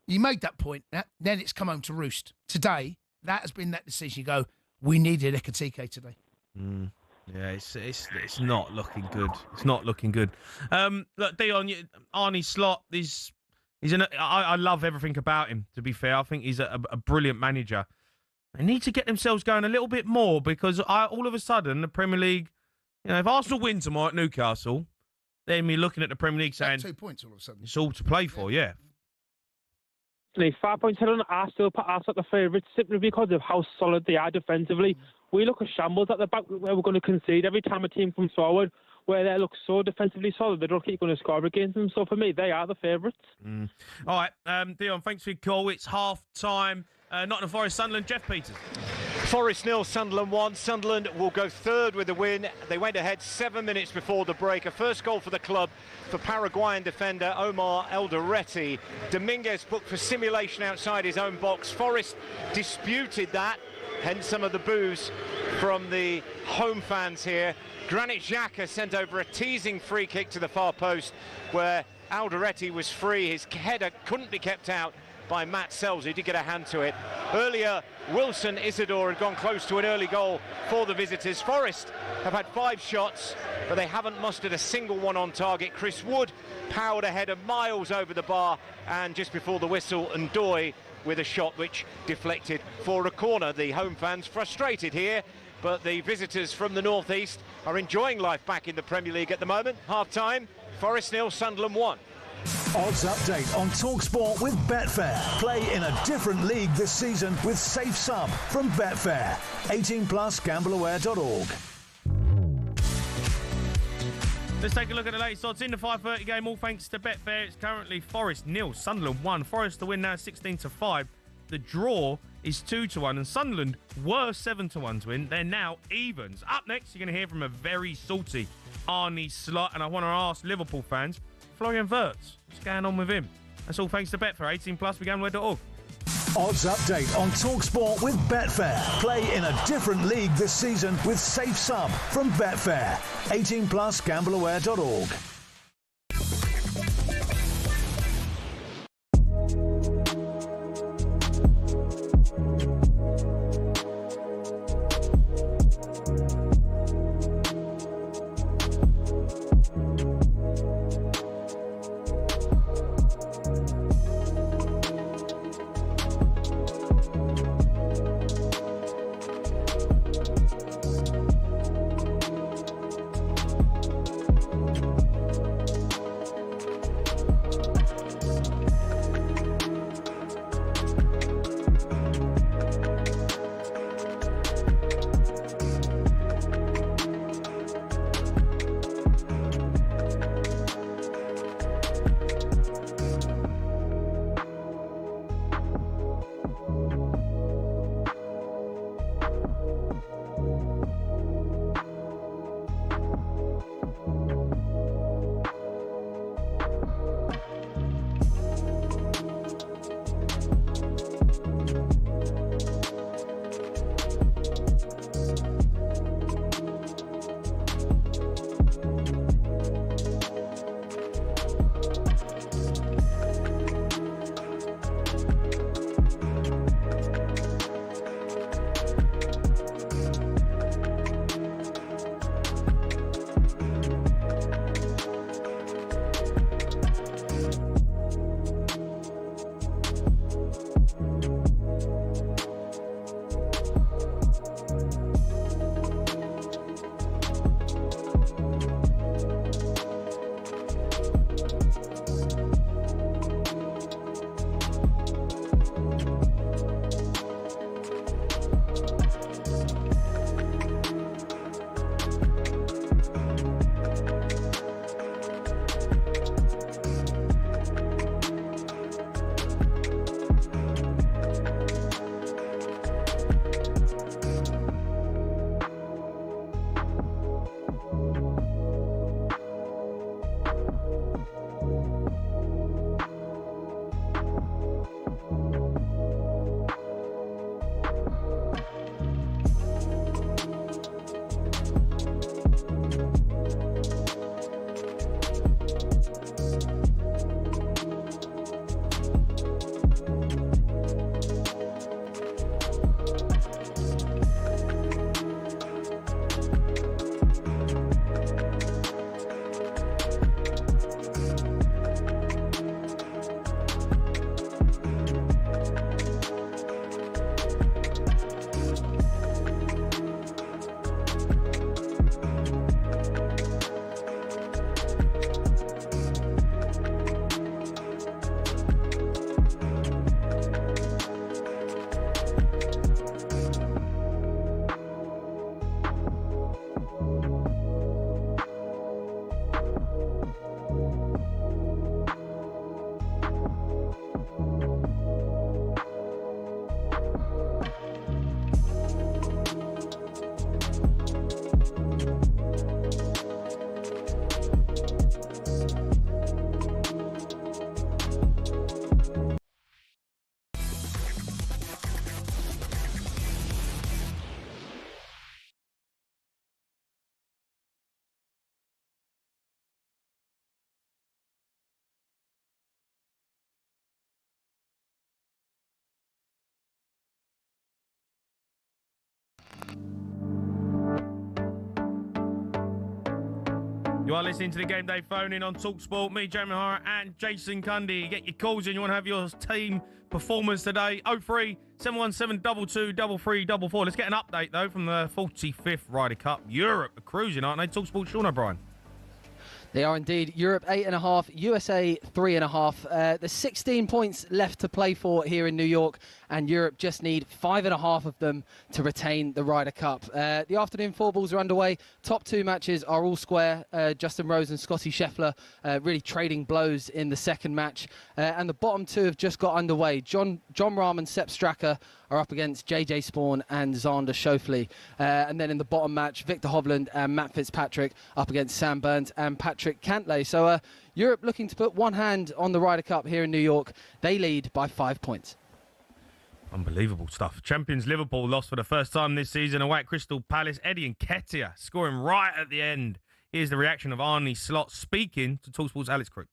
You made that point. Then it's come home to roost. Today, that has been that decision. You go, we needed Ekitike today. Yeah, it's not looking good. It's not looking good. Look, Dion, Arne Slot, I love everything about him, to be fair. I think he's a brilliant manager. They need to get themselves going a little bit more because all of a sudden, the Premier League, if Arsenal win tomorrow at Newcastle, then you're looking at the Premier League saying 2 points all of a sudden. It's all to play for, yeah. 5 points ahead on Arsenal, put Arsenal at the favourites simply because of how solid they are defensively. We look at shambles at the back where we're going to concede every time a team comes forward, where they look so defensively solid, they don't keep going to score against them. So for me, they are the favourites. All right, Dion, thanks for your call. It's half-time. Nottingham Forest, Sunderland, Jeff Peters. Forest 0, Sunderland 1. Sunderland will go third with the win. They went ahead 7 minutes before the break. A first goal for the club for Paraguayan defender Omar Eldoretti. Dominguez booked for simulation outside his own box. Forest disputed that, hence some of the boos from the home fans here. Granit Xhaka sent over a teasing free kick to the far post where Eldoretti was free. His header couldn't be kept out by Matt Sells, who did get a hand to it. Earlier, Wilson Isidore had gone close to an early goal for the visitors. Forest have had 5 shots, but they haven't mustered a single one on target. Chris Wood powered ahead of miles over the bar, and just before the whistle, Ndoye with a shot which deflected for a corner. The home fans frustrated here, but the visitors from the northeast are enjoying life back in the Premier League at the moment. Half-time, Forest 0, Sunderland 1. Odds update on talkSPORT with Betfair. Play in a different league this season with Safe Sub from Betfair. 18 plus, gambleaware.org. Let's take a look at the latest odds in the 5:30 game. All thanks to Betfair. It's currently Forest 0, Sunderland 1. Forest to win now 16-5. The draw is 2-1, and Sunderland were 7-1 to win. They're now evens. Up next, you're going to hear from a very salty Arne Slot, and I want to ask Liverpool fans, Florian Wirtz, what's going on with him? That's all thanks to Betfair. 18 plus, gambleaware.org. Odds update on talkSPORT with Betfair. Play in a different league this season with Safe Sub from Betfair. 18 plus, gambleaware.org. You are listening to the Game Day phone in on talkSPORT. Me, Jamie O'Hara, and Jason Cundy. Get your calls in. You want to have your team performance today. 03 717 22 3344. Let's get an update, though, from the 45th Ryder Cup. Europe are cruising, aren't they? talkSPORT, Sean O'Brien. They are indeed. Europe 8.5, USA 3.5. There's 16 points left to play for here in New York, and Europe just need 5.5 of them to retain the Ryder Cup. The afternoon four balls are underway. Top two matches are all square. Justin Rose and Scotty Scheffler really trading blows in the second match. And the bottom two have just got underway. John Rahm and Sepp Straka are up against JJ Spawn and Xander Schauffele. And then in the bottom match, Victor Hovland and Matt Fitzpatrick up against Sam Burns and Patrick Cantlay. So Europe looking to put one hand on the Ryder Cup here in New York. They lead by 5 points. Unbelievable stuff. Champions Liverpool lost for the first time this season away at Crystal Palace. Eddie Nketiah scoring right at the end. Here's the reaction of Arne Slot speaking to talkSPORT's Alex Crook.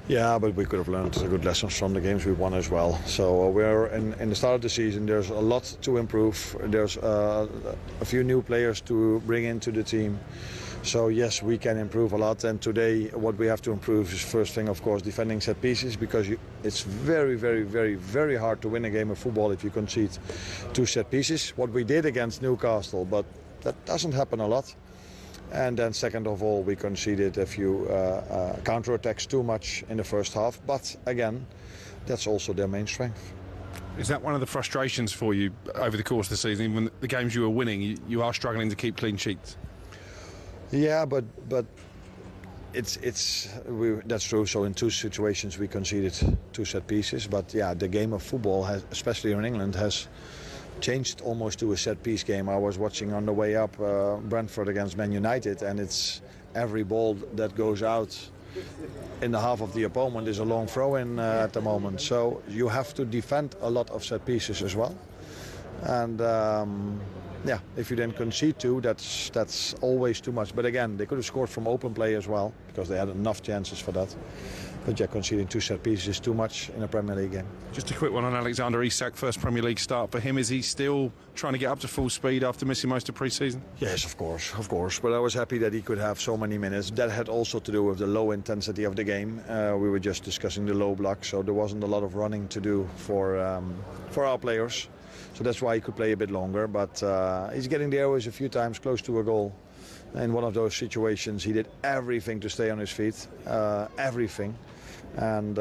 Yeah, but we could have learned good lessons from the games we won as well. So we're in the start of the season. There's a lot to improve. There's a few new players to bring into the team. So yes, we can improve a lot. And today, what we have to improve is first thing, of course, defending set pieces, because it's very, very, very, very hard to win a game of football if you concede 2 set pieces. What we did against Newcastle, but that doesn't happen a lot. And then second of all, we conceded a few counter-attacks too much in the first half. But again, that's also their main strength. Is that one of the frustrations for you over the course of the season? Even the games you were winning, you are struggling to keep clean sheets. Yeah, but that's true. So in 2 situations we conceded 2 set pieces. But yeah, the game of football has, especially in England, has changed almost to a set piece game. I was watching on the way up Brentford against Man United, and it's every ball that goes out in the half of the opponent is a long throw-in at the moment. So you have to defend a lot of set pieces as well. And yeah, if you then concede 2, that's always too much. But again, they could have scored from open play as well, because they had enough chances for that. But yeah, conceding 2 set pieces is too much in a Premier League game. Just a quick one on Alexander Isak, first Premier League start for him. Is he still trying to get up to full speed after missing most of pre-season? Yes, of course. But I was happy that he could have so many minutes. That had also to do with the low intensity of the game. We were just discussing the low block, so there wasn't a lot of running to do for our players. So that's why he could play a bit longer. But he's getting there a few times close to a goal. In one of those situations, he did everything to stay on his feet, everything. And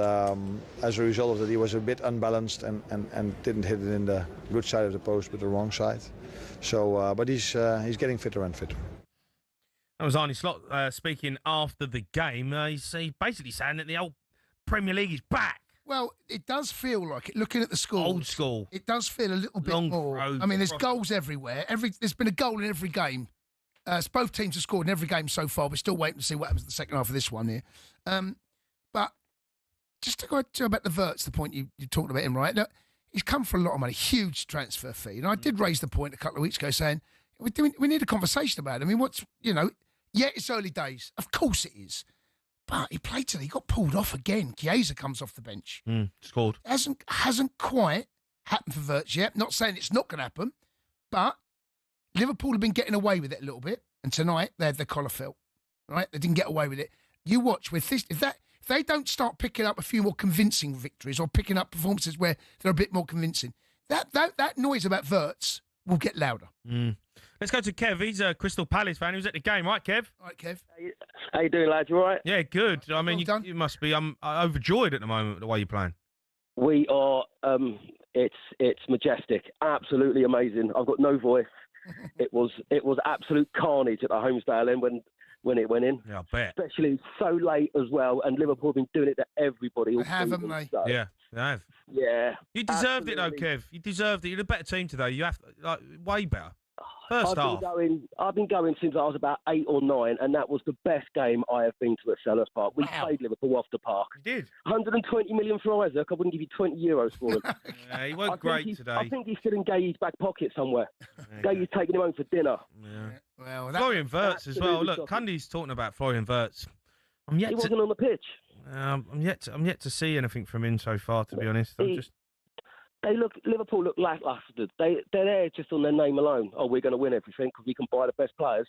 as a result of that, he was a bit unbalanced and didn't hit it in the good side of the post, but the wrong side. So, but he's getting fitter and fitter. That was Arne Slot speaking after the game. He's basically saying that the old Premier League is back. Well, it does feel like it. Looking at the scores, old school. It does feel a little bit Long more. throws I mean, there's goals everywhere. There's been a goal in every game. Both teams have scored in every game so far. We're still waiting to see what happens in the second half of this one here. But just to go about the Wirtz, the point you talked about him, right? Look, he's come for a lot of money, huge transfer fee. And I did raise the point a couple of weeks ago saying, we need a conversation about it. I mean, yeah, it's early days. Of course it is. But he played today. He got pulled off again. Chiesa comes off the bench. Scored. Hasn't quite happened for Wirtz yet. Not saying it's not going to happen, but Liverpool have been getting away with it a little bit. And tonight, they had their collar felt. Right? They didn't get away with it. You watch with this. If they don't start picking up a few more convincing victories or picking up performances where they're a bit more convincing, that noise about Wirtz will get louder. Let's go to Kev. He's a Crystal Palace fan. He was at the game, right, Kev? Right, Kev. How you doing, lads? You all right? Yeah, good. I mean, you must be overjoyed at the moment the way you're playing. We are. It's majestic, absolutely amazing. I've got no voice. It was absolute carnage at the Homesdale end when it went in. Yeah, I bet. Especially so late as well, and Liverpool have been doing it to everybody. They have, haven't they? So. Yeah, they have. Yeah. You deserved it though, Kev. You deserved it. You're a better team today. You have way better. First half. I've been going since I was about 8 or 9, and that was the best game I have been to at Sellers Park. We played Liverpool off the park. You did. 120 million for Isaac. I wouldn't give you 20 euros for him. Yeah, he wasn't great today. I think he's still in Gay's back pocket somewhere. Gay's taking him home for dinner. Yeah. Well, Florian Wirtz as well. Look, Cundy's talking about Florian Wirtz. He wasn't on the pitch. I'm yet to see anything from him so far, to be honest. Liverpool look lacklustre. They're there just on their name alone. Oh, we're going to win everything because we can buy the best players.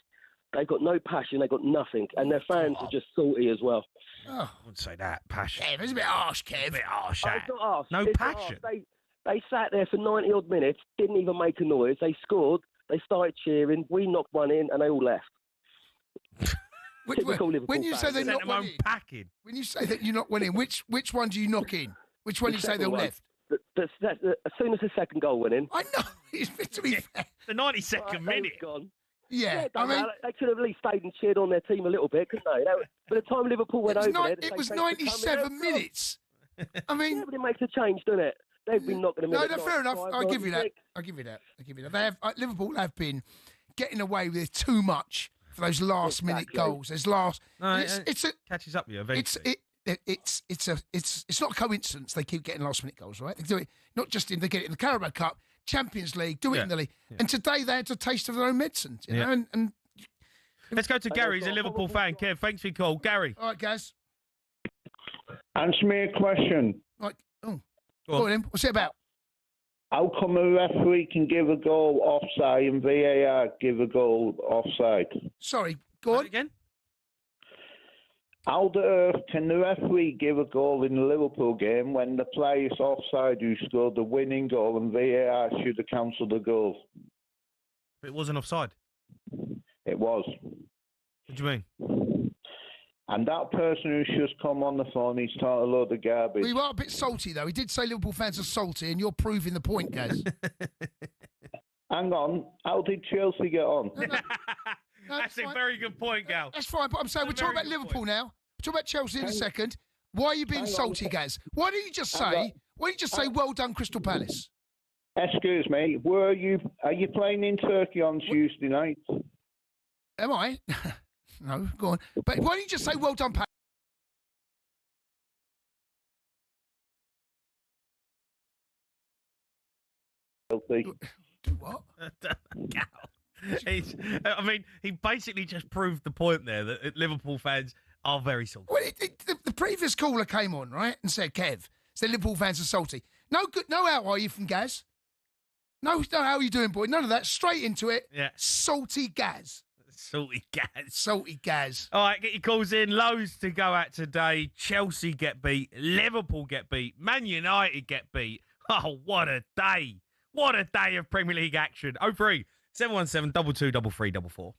They've got no passion. They've got nothing. And their fans are just salty as well. Oh, I wouldn't say that. Passion. Kev, it's a bit harsh, Kev. A bit harsh. It's not harsh. No It's passion. Not harsh. They sat there for 90-odd minutes, didn't even make a noise. They scored. They started cheering. We knocked one in, and they all left. When you say they're not winning, packing. When you say that you're not winning, which one do you knock in? Which one do you say they're left? As soon as the second goal went in. I know. To be fair. The 92nd minute. Gone. Yeah, I mean, they could have at least stayed and cheered on their team a little bit, couldn't they? By the time Liverpool went over there, it was 97 minutes. I mean, but it makes a change, doesn't it? They've been knocking them. No, fair enough. I'll give you that. They have Liverpool have been getting away with too much for those last-minute goals. There's catches up with you eventually. It's not a coincidence they keep getting last-minute goals, right? They do it not just they get it in the Carabao Cup, Champions League, do it in the league, and today they had a taste of their own medicine. You know, and let's go to Gary. He's a Liverpool fan. Kev, thanks for your call, Gary. All right, guys. Answer me a question. Right. Go on, then. What's it about? How come a referee can give a goal offside and VAR give a goal offside? Sorry, go on again. How the earth can the referee give a goal in the Liverpool game when the player's offside who scored the winning goal and VAR should have cancelled the goal? But it wasn't offside. It was. What do you mean? And that person who's just come on the phone, he's talking a load of garbage. Well, you are a bit salty, though. He did say Liverpool fans are salty, and you're proving the point, Gaz. Hang on, how did Chelsea get on? That's a very good point, Gal. That's fine, but I'm saying we're talking about Liverpool now. We're talking about Chelsea in a second. Why are you being salty, Gaz? Why don't you just say, well done, Crystal Palace? Excuse me, are you playing in Turkey on Tuesday night? Am I? No, go on. But why don't you just say well done, Palace? What? I mean, he basically just proved the point there that Liverpool fans are very salty. Well, the previous caller came on, right, and said, Kev, said Liverpool fans are salty. No good. No, how are you from Gaz? No, how are you doing, boy? None of that. Straight into it. Yeah. Salty Gaz. Salty Gaz. Salty Gaz. All right, get your calls in. Loads to go at today. Chelsea get beat. Liverpool get beat. Man United get beat. Oh, what a day. What a day of Premier League action. 03 717 22 33 44.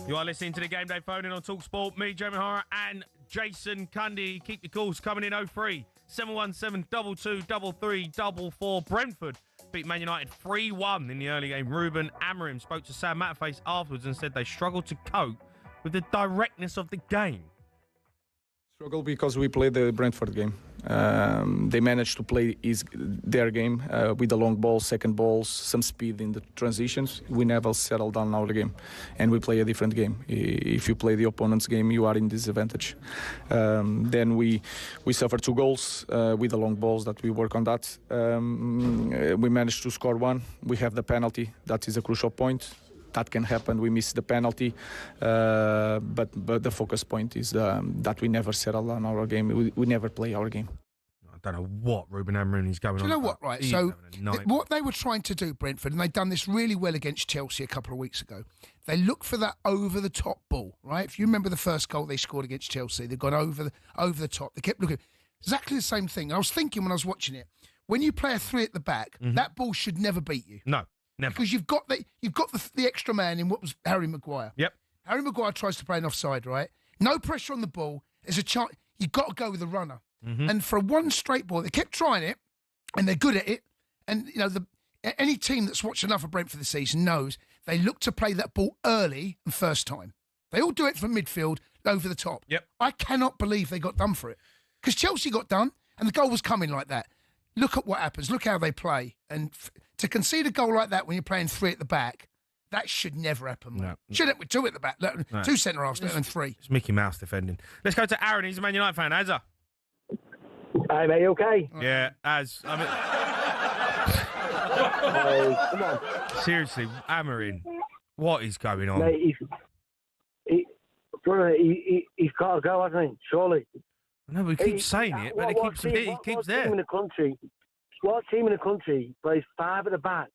You are listening to the Game Day phone in on talkSPORT. Me, Jamie Horror, and Jason Cundy. Keep the calls coming in 03 717 22 44. Brentford beat Man United 3-1 in the early game. Ruben Amorim spoke to Sam Matterface afterwards and said they struggled to cope with the directness of the game. Struggle because we played the Brentford game. They managed to play their game with the long balls, second balls, some speed in the transitions. We never settled down our game, and we play a different game. If you play the opponent's game, you are in disadvantage. Then we suffered 2 goals with the long balls that we work on that. We managed to score 1. We have the penalty. That is a crucial point. That can happen. We miss the penalty, but the focus point is that we never settle on our game. We never play our game. I don't know what Ruben Amorim is going on. Do you know what, right? He's So having what they were trying to do, Brentford, and they've done this really well against Chelsea a couple of weeks ago, they look for that over-the-top ball, right? If you remember the first goal they scored against Chelsea, they've gone over the top. They kept looking. Exactly the same thing. I was thinking when I was watching it, when you play a 3 at the back, that ball should never beat you. No. Never. Because you've got the extra man in what was Harry Maguire. Yep. Harry Maguire tries to play an offside, right? No pressure on the ball. There's a chance. You've got to go with the runner. And for one straight ball, they kept trying it, and they're good at it. And you know, any team that's watched enough of Brentford this season knows they look to play that ball early and first time. They all do it from midfield over the top. Yep. I cannot believe they got done for it, because Chelsea got done, and the goal was coming like that. Look at what happens. Look how they play. And to concede a goal like that when you're playing 3 at the back, that should never happen. No. Shouldn't we 2 at the back? No. 2 centre-halves, let them 3. It's Mickey Mouse defending. Let's go to Aaron. He's a Man United fan. Azza. Hey, mate, you okay? Yeah, come on. Seriously, Amorim, what is going on? Mate, he's got to go, hasn't he? Surely. No, we keep saying it, but he keeps there. What team in the country plays 5 at the back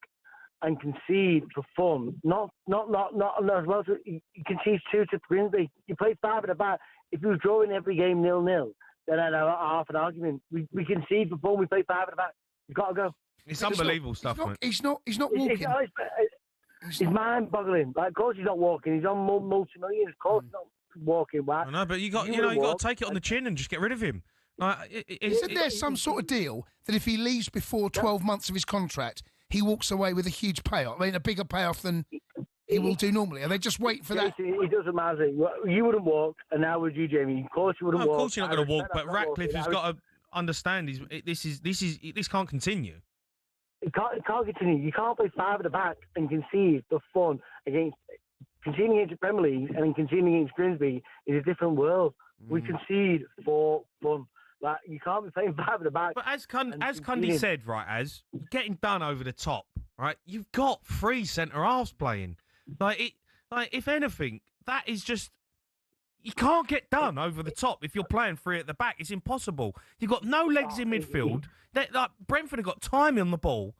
and concede for fun? Not as well. He concedes 2 to Grimsby. You play 5 at the back. If he was drawing every game 0-0, then I'd have half an argument. We concede for fun. We play 5 at the back. You've got to go. It's unbelievable stuff, mate. He's not walking. It's mind-boggling. Like, of course he's not walking. He's on multi-millions. Of course he's not walking back. I know, but you got to take it on the chin and just get rid of him. Isn't there some sort of deal that if he leaves before 12 months of his contract, he walks away with a huge payoff? I mean, a bigger payoff than he will do normally. Are they just waiting for that? It doesn't matter. You wouldn't walk, and now would you, Jamie? Of course you wouldn't walk. Of course you're not going to walk, but Ratcliffe has got to understand this can't continue. It can't continue. You can't play 5 at the back and concede for fun conceding against the Premier League and then conceding against Grimsby is a different world. We concede for fun. Like, you can't be playing 5 at the back. But as Cundy said, right, getting done over the top, right? You've got 3 centre halves playing. Like if anything, that is just. You can't get done over the top if you're playing 3 at the back. It's impossible. You've got no legs in midfield. Brentford have got time on the ball.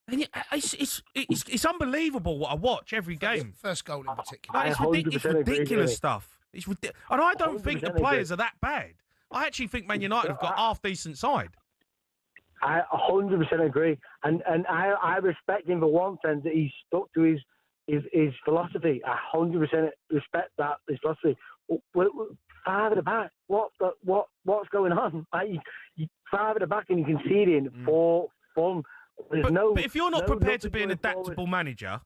And it's unbelievable what I watch every game. First goal in particular. It's ridiculous stuff. And I don't think the players are that bad. I actually think Man United have got half-decent side. I 100% agree. And I respect him for one sense that he's stuck to his philosophy. I 100% respect his philosophy. 5 at the back. What's going on? You 5 at the back and you're conceding for fun. But if you're not prepared to be an adaptable manager,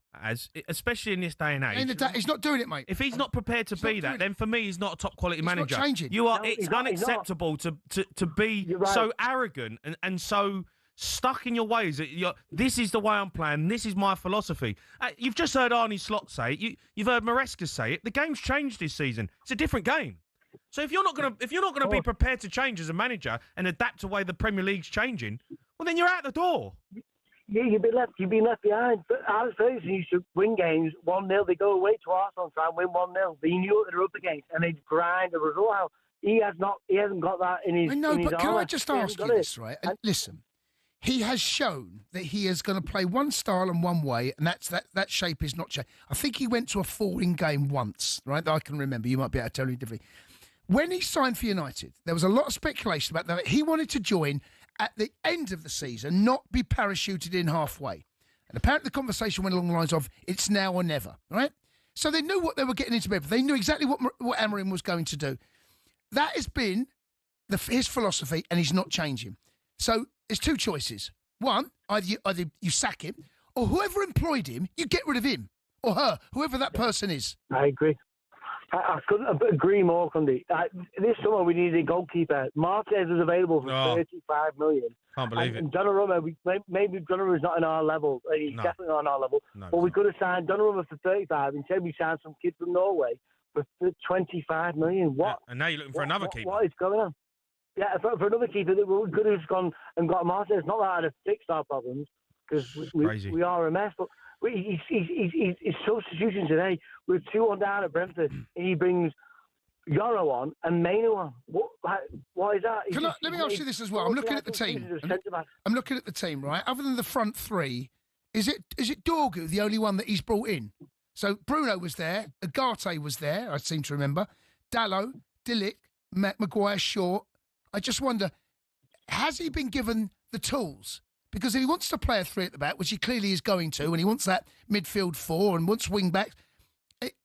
especially in this day and age, he's not doing it, mate. If he's not prepared to be that, then for me, he's not a top quality manager. Not changing. It's unacceptable to be so arrogant and so stuck in your ways. This is the way I'm playing. This is my philosophy. You've just heard Arne Slot say it. You've heard Maresca say it. The game's changed this season. It's a different game. So if you're not gonna be prepared to change as a manager and adapt to the way the Premier League's changing, well then you're out the door. Yeah, you've been left behind. But Alex Ferguson used to win games 1-0. They go away to Arsenal and try and win 1-0. They knew what they were up against, and they grind the result out. He hasn't got that in his. I know, but can I just ask you this, right? And listen, he has shown that he is going to play one style and one way, and that shape is not changed. I think he went to a 4-in game once, right? That I can remember. You might be able to tell me differently. When he signed for United, there was a lot of speculation about that. He wanted to join at the end of the season, not be parachuted in halfway. And apparently the conversation went along the lines of, it's now or never, right? So they knew what they were getting into. They knew exactly what Amorim was going to do. That has been his philosophy, and he's not changing. So there's 2 choices. One, either you sack him, or whoever employed him, you get rid of him or her, whoever that person is. I agree. I couldn't agree more, Cundy. This summer we needed a goalkeeper. Marquez was available for 35 million. Can't believe and Donnarumma, maybe Donnarumma's not on our level. He's definitely not on our level. No, but we could have signed Donnarumma for 35. Instead, we signed some kid from Norway for 25 million. What? And now you're looking for another keeper. What is going on? Yeah, for another keeper, that we could have gone and got Marquez. Not that I'd have fixed our problems, because we are a mess. But he's substitution today. We're 2-1 down at Brentford, and he brings Yoro on and Mainu on. What is that? Let me ask you this as well. I'm looking at the team. I'm looking at the team, right? Other than the front three, is it Dorgu the only one that he's brought in? So Bruno was there, Agate was there, I seem to remember, Dalot, Dilic, Maguire, Short. I just wonder, has he been given the tools? Because if he wants to play a three at the back, which he clearly is going to, and he wants that midfield four and wants wing backs,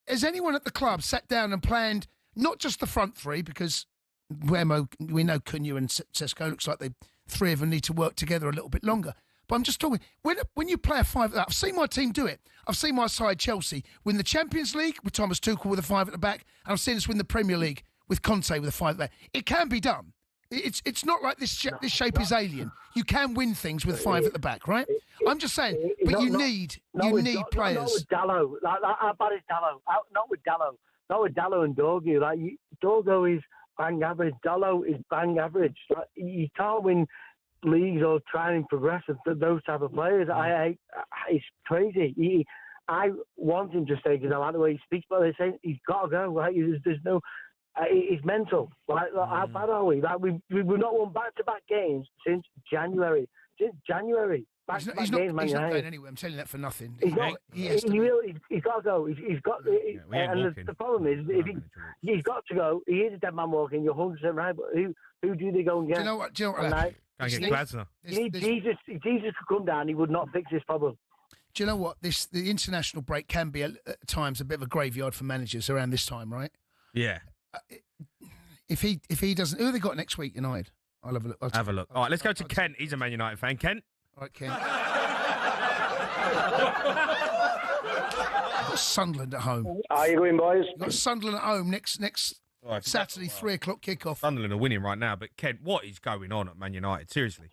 has anyone at the club sat down and planned not just the front three, because we know Cundy and Sesko, looks like the three of them need to work together a little bit longer. But I'm just talking, when you play a five, I've seen my team do it. I've seen my side, Chelsea, win the Champions League with Thomas Tuchel with a five at the back, and I've seen us win the Premier League with Conte with a five at the back. It can be done. It's not like this shape is alien. You can win things with five at the back, right? I'm just saying, but you need players. Not with Dalot. How bad is Dalot? Not with Dalot. Not with Dalot and Dorgu. Dorgu is bang average. Dalot is bang average. You can't win leagues or try and progress with those type of players. It's crazy. I want him to stay because I like the way he speaks, but they say he's got to go. Right? There's no. It's mental. How bad are we? We've not won back-to-back games since January. He's not going anywhere. I'm telling you that for nothing. He's got to go. He's got. And the problem is, he's got to go. He is a dead man walking. You're 100% right. But who do they go and get? Do you know what? Go and get Glasner. Jesus could come down. He would not fix this problem. Do you know what? The international break can be at times a bit of a graveyard for managers around this time, right? Yeah. If he doesn't, who have they got next week? United. I'll have a look. Have a look. All right, let's go to Kent. He's a Man United fan. Kent. All right, Kent. Got Sunderland at home. How you going, boys? Got Sunderland at home next Saturday, 3 o'clock kickoff. Sunderland are winning right now, but Kent, what is going on at Man United? Seriously.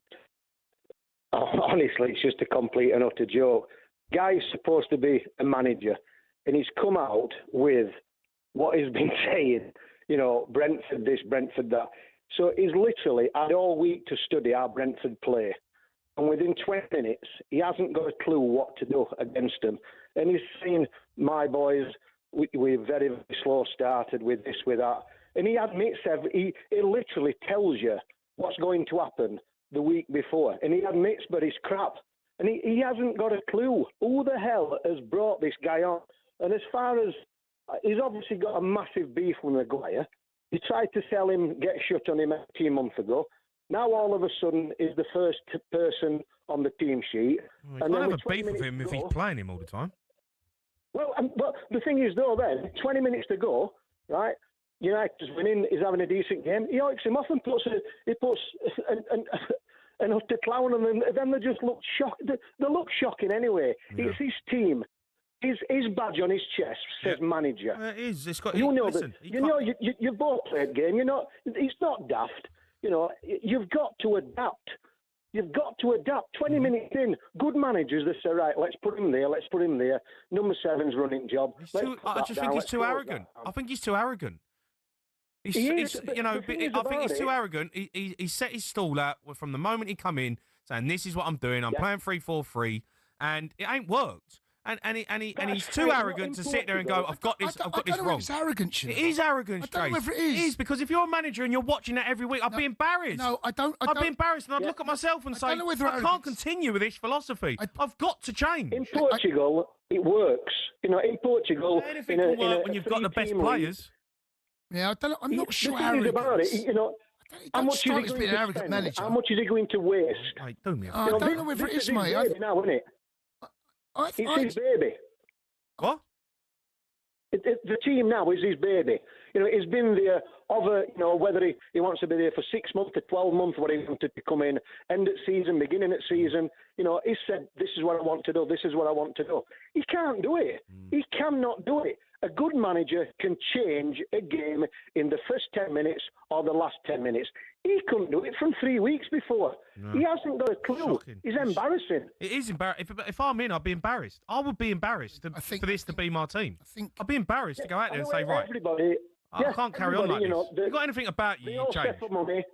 Honestly, it's just a complete and utter joke. Guy's supposed to be a manager, and he's come out with what he's been saying. Brentford this, Brentford that. So he's literally had all week to study how Brentford play. And within 20 minutes, he hasn't got a clue what to do against them. And he's saying, my boys, we're very, very slow started with this, with that. And he admits, he literally tells you what's going to happen the week before. And he admits, but it's crap. And he hasn't got a clue. Who the hell has brought this guy on? And as far as, he's obviously got a massive beef with Maguire. He tried to sell him, get shut on him 18 months ago. Now all of a sudden is the first person on the team sheet. You can't have a beef with him if he's playing him all the time. Well, the thing is though, then 20 minutes to go, right? United's winning, he's having a decent game. He hikes him off and puts an utter clown on them. Then they just look shocked. They look shocking anyway. Yeah. It's his team. His badge on his chest says manager. It is. It's got. Listen, you both played game. It's not daft. You've got to adapt. You've got to adapt. 20 minutes in, good managers, they say, right, let's put him there, let's put him there. Number 7's running job. I just think he's too arrogant. I think he's too arrogant. I think he's too arrogant. He set his stall out from the moment he come in, saying, this is what I'm doing. I'm playing 3-4-3, and it ain't worked. And he's too arrogant to sit there and go, I've got this wrong. It's arrogant, It is arrogant, I don't know whether it is. It is, because if you're a manager and you're watching that every week, I'd be embarrassed. No, I'd be embarrassed, and I'd look at myself and say, I can't continue with this philosophy. I've got to change. In Portugal, it works. In Portugal... Anything can work when you've got the best players. Yeah, I'm not sure how about it, how much is he going to arrogant manager? How much is he going to waste? I don't know whether it is, mate. Now, isn't it? It's his baby. What? The team now is his baby. He's been there whether he wants to be there for 6 months to 12 months, whether he wanted to come in, end at season, beginning at season. He said, this is what I want to do, this is what I want to do. He can't do it. He cannot do it. A good manager can change a game in the first 10 minutes or the last 10 minutes. He couldn't do it from 3 weeks before. No. He hasn't got a clue. Shocking. He's embarrassing. It is embarrassing. If I'm in, I'd be embarrassed. I would be embarrassed for this to be my team. I'd be embarrassed to go out there and say, right, everybody, I can't carry on like this. You got anything about you, all change. Set for money.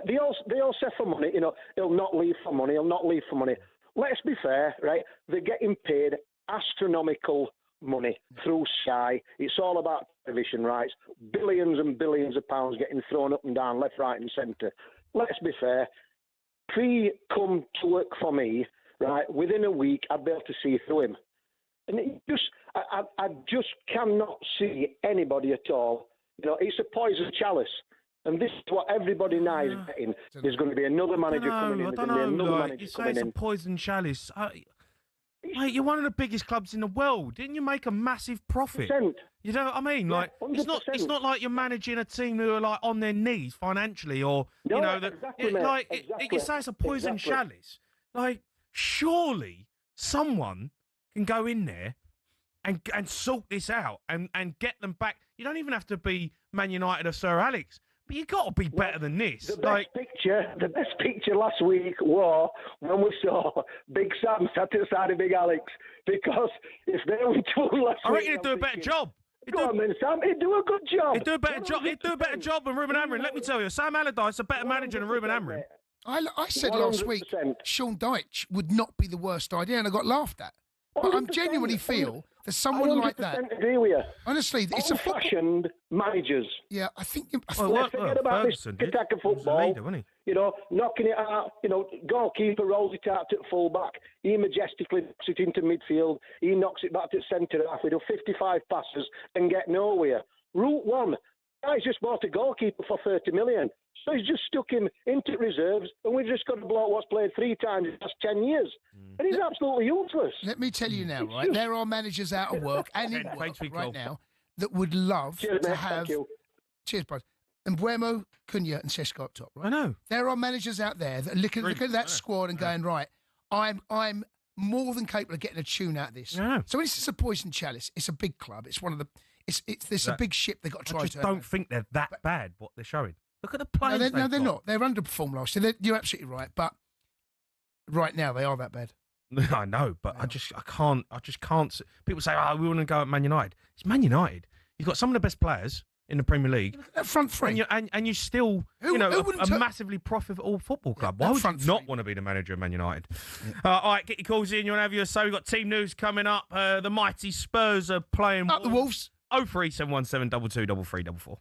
They all set for money. He'll not leave for money. He'll not leave for money. Let's be fair, right? They're getting paid astronomical money through Sky. It's all about television rights. Billions and billions of pounds getting thrown up and down, left, right, and centre. Let's be fair. If he come to work for me, right, within a week, I'd be able to see through him. And I just cannot see anybody at all. It's a poison chalice. And this is what everybody now is getting. There's going to be another manager coming in. There's going to be another manager coming in. You say it's a poison chalice. Mate, you're one of the biggest clubs in the world. Didn't you make a massive profit? 100%. You know what I mean? Like, it's not like you're managing a team who are like on their knees financially, or you say it's a poison chalice. Like, surely someone can go in there and sort this out and get them back. You don't even have to be Man United or Sir Alex. But you got to be better than this. The best picture last week was when we saw Big Sam sat at the side of Big Alex. Because if they went to last week, I reckon he'd do a better job. Go on then, Sam. He'd do a good job. He'd do a better job. He'd do a better job than Ruben Amorim. Let me tell you, Sam Allardyce a better manager than Ruben Amorim. I said 100%. Last week Sean Dyche would not be the worst idea, and I got laughed at. But I genuinely feel that someone like that. I agree with you. Honestly, it's old-fashioned managers. Yeah, I think. Let's forget about this attack of football. Leader, wasn't he? Knocking it out. Goalkeeper rolls it out at full-back. He majestically knocks it into midfield. He knocks it back to centre half. We do 55 passes and get nowhere. Route 1. Guy's just bought a goalkeeper for 30 million. So he's just stuck him into reserves, and we've just got a bloke what's played 3 times in the last 10 years. And he's absolutely useless. Let me tell you now, right? There are managers out of work and in work right now that would love to have... Cheers, bud. And Mbeumo, Cundy and Šeško up top, right? I know. There are managers out there that look at that squad and going, right, I'm more than capable of getting a tune out of this. Yeah. So when it's a poison chalice, it's a big club. It's one of the... It's a big ship they've got to try to... I just don't think they're that bad, what they're showing. Look at the players. No, they're not. They're underperformed last year. You're absolutely right. But right now, they are that bad. I know, but I just can't. People say, we want to go at Man United. It's Man United. You've got some of the best players in the Premier League. That front three. And you still, a massively profitable football club. Why would you not want to be the manager of Man United? Yeah. All right, get your calls in. You want to have your say. We've got team news coming up. The mighty Spurs are playing... Up the Wolves. 03717 223344.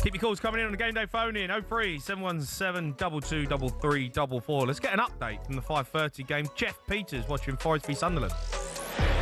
Keep your calls coming in on the Game Day phone in 03 717 223344. Let's get an update from the 5:30 game. Jeff Peters watching Forest v Sunderland.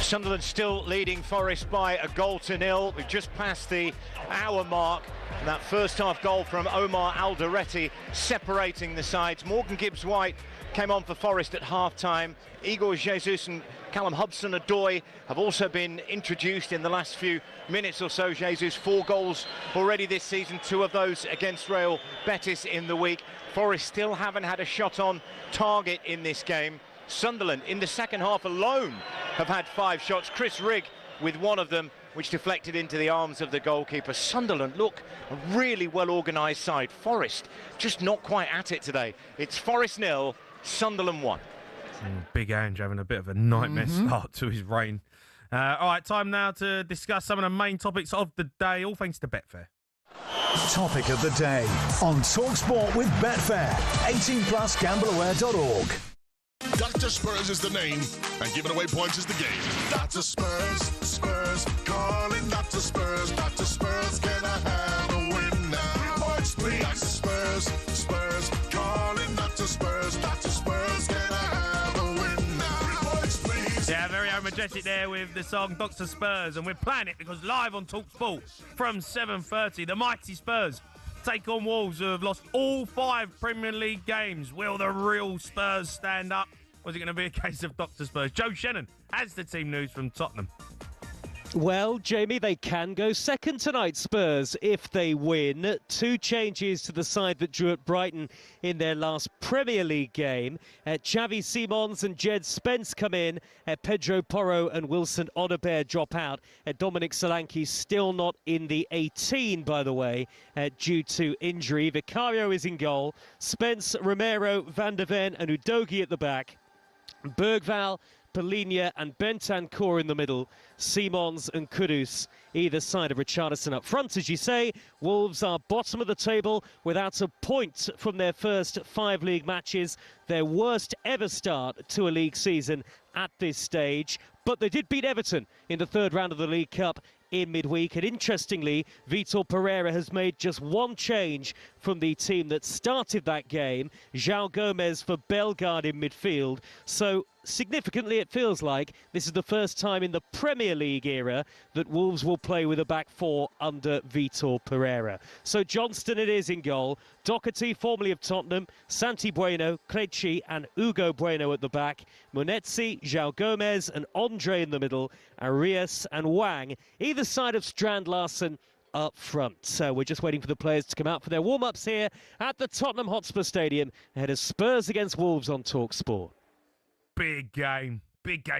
Sunderland still leading Forest by a 1-0. We've just passed the hour mark. And that first half goal from Omar Alderete separating the sides. Morgan Gibbs-White came on for Forest at half-time. Igor Jesus and Callum Hudson-Odoi have also been introduced in the last few minutes or so. Jesus, 4 goals already this season, 2 of those against Real Betis in the week. Forest still haven't had a shot on target in this game. Sunderland, in the second half alone, have had 5 shots. Chris Rigg with one of them, which deflected into the arms of the goalkeeper. Sunderland look a really well-organised side. Forest just not quite at it today. It's Forest 0, Sunderland 1. Big Ange having a bit of a nightmare start to his reign. All right, time now to discuss some of the main topics of the day, all thanks to Betfair. Topic of the day on talkSPORT with Betfair. 18+ gambleaware.org. Dr. Spurs is the name, and giving away points is the game. Dr. Spurs, Spurs, calling Dr. Spurs. Dr. Spurs, can I have a win now? Points, please. Dr. Spurs, Spurs, calling Dr. Spurs. Dr. Spurs, can I have a win now? Points, please. Yeah, very own Majestic there with the song Dr. Spurs, and we're playing it because live on talkSPORT from 7:30, the mighty Spurs take on Wolves, who have lost all 5 Premier League games. Will the real Spurs stand up? Was it going to be a case of Dr. Spurs? Joe Shannon has the team news from Tottenham. Well, Jamie, they can go second tonight, Spurs, if they win. 2 changes to the side that drew at Brighton in their last Premier League game. Xavi Simons and Jed Spence come in. Pedro Porro and Wilson Odobert drop out. Dominic Solanke still not in the 18, by the way, due to injury. Vicario is in goal. Spence, Romero, Van der Ven and Udogie at the back. Bergval, Polinia and Bentancur in the middle, Simons and Kudus either side of Richarlison up front. As you say, Wolves are bottom of the table without a point from their first 5 league matches, their worst ever start to a league season at this stage. But they did beat Everton in the 3rd round of the League Cup in midweek, and interestingly, Vitor Pereira has made just 1 change from the team that started that game. João Gomes for Bellegarde in midfield. So significantly, it feels like this is the first time in the Premier League era that Wolves will play with a back 4 under Vitor Pereira. So Johnston it is in goal. Doherty, formerly of Tottenham, Santi Bueno, Krejci and Hugo Bueno at the back. Munetsi, João Gomes and Andre in the middle. Arias and Wang either side of Strand Larsen up front. So we're just waiting for the players to come out for their warm-ups here at the Tottenham Hotspur Stadium ahead of Spurs against Wolves on talkSPORT. Big game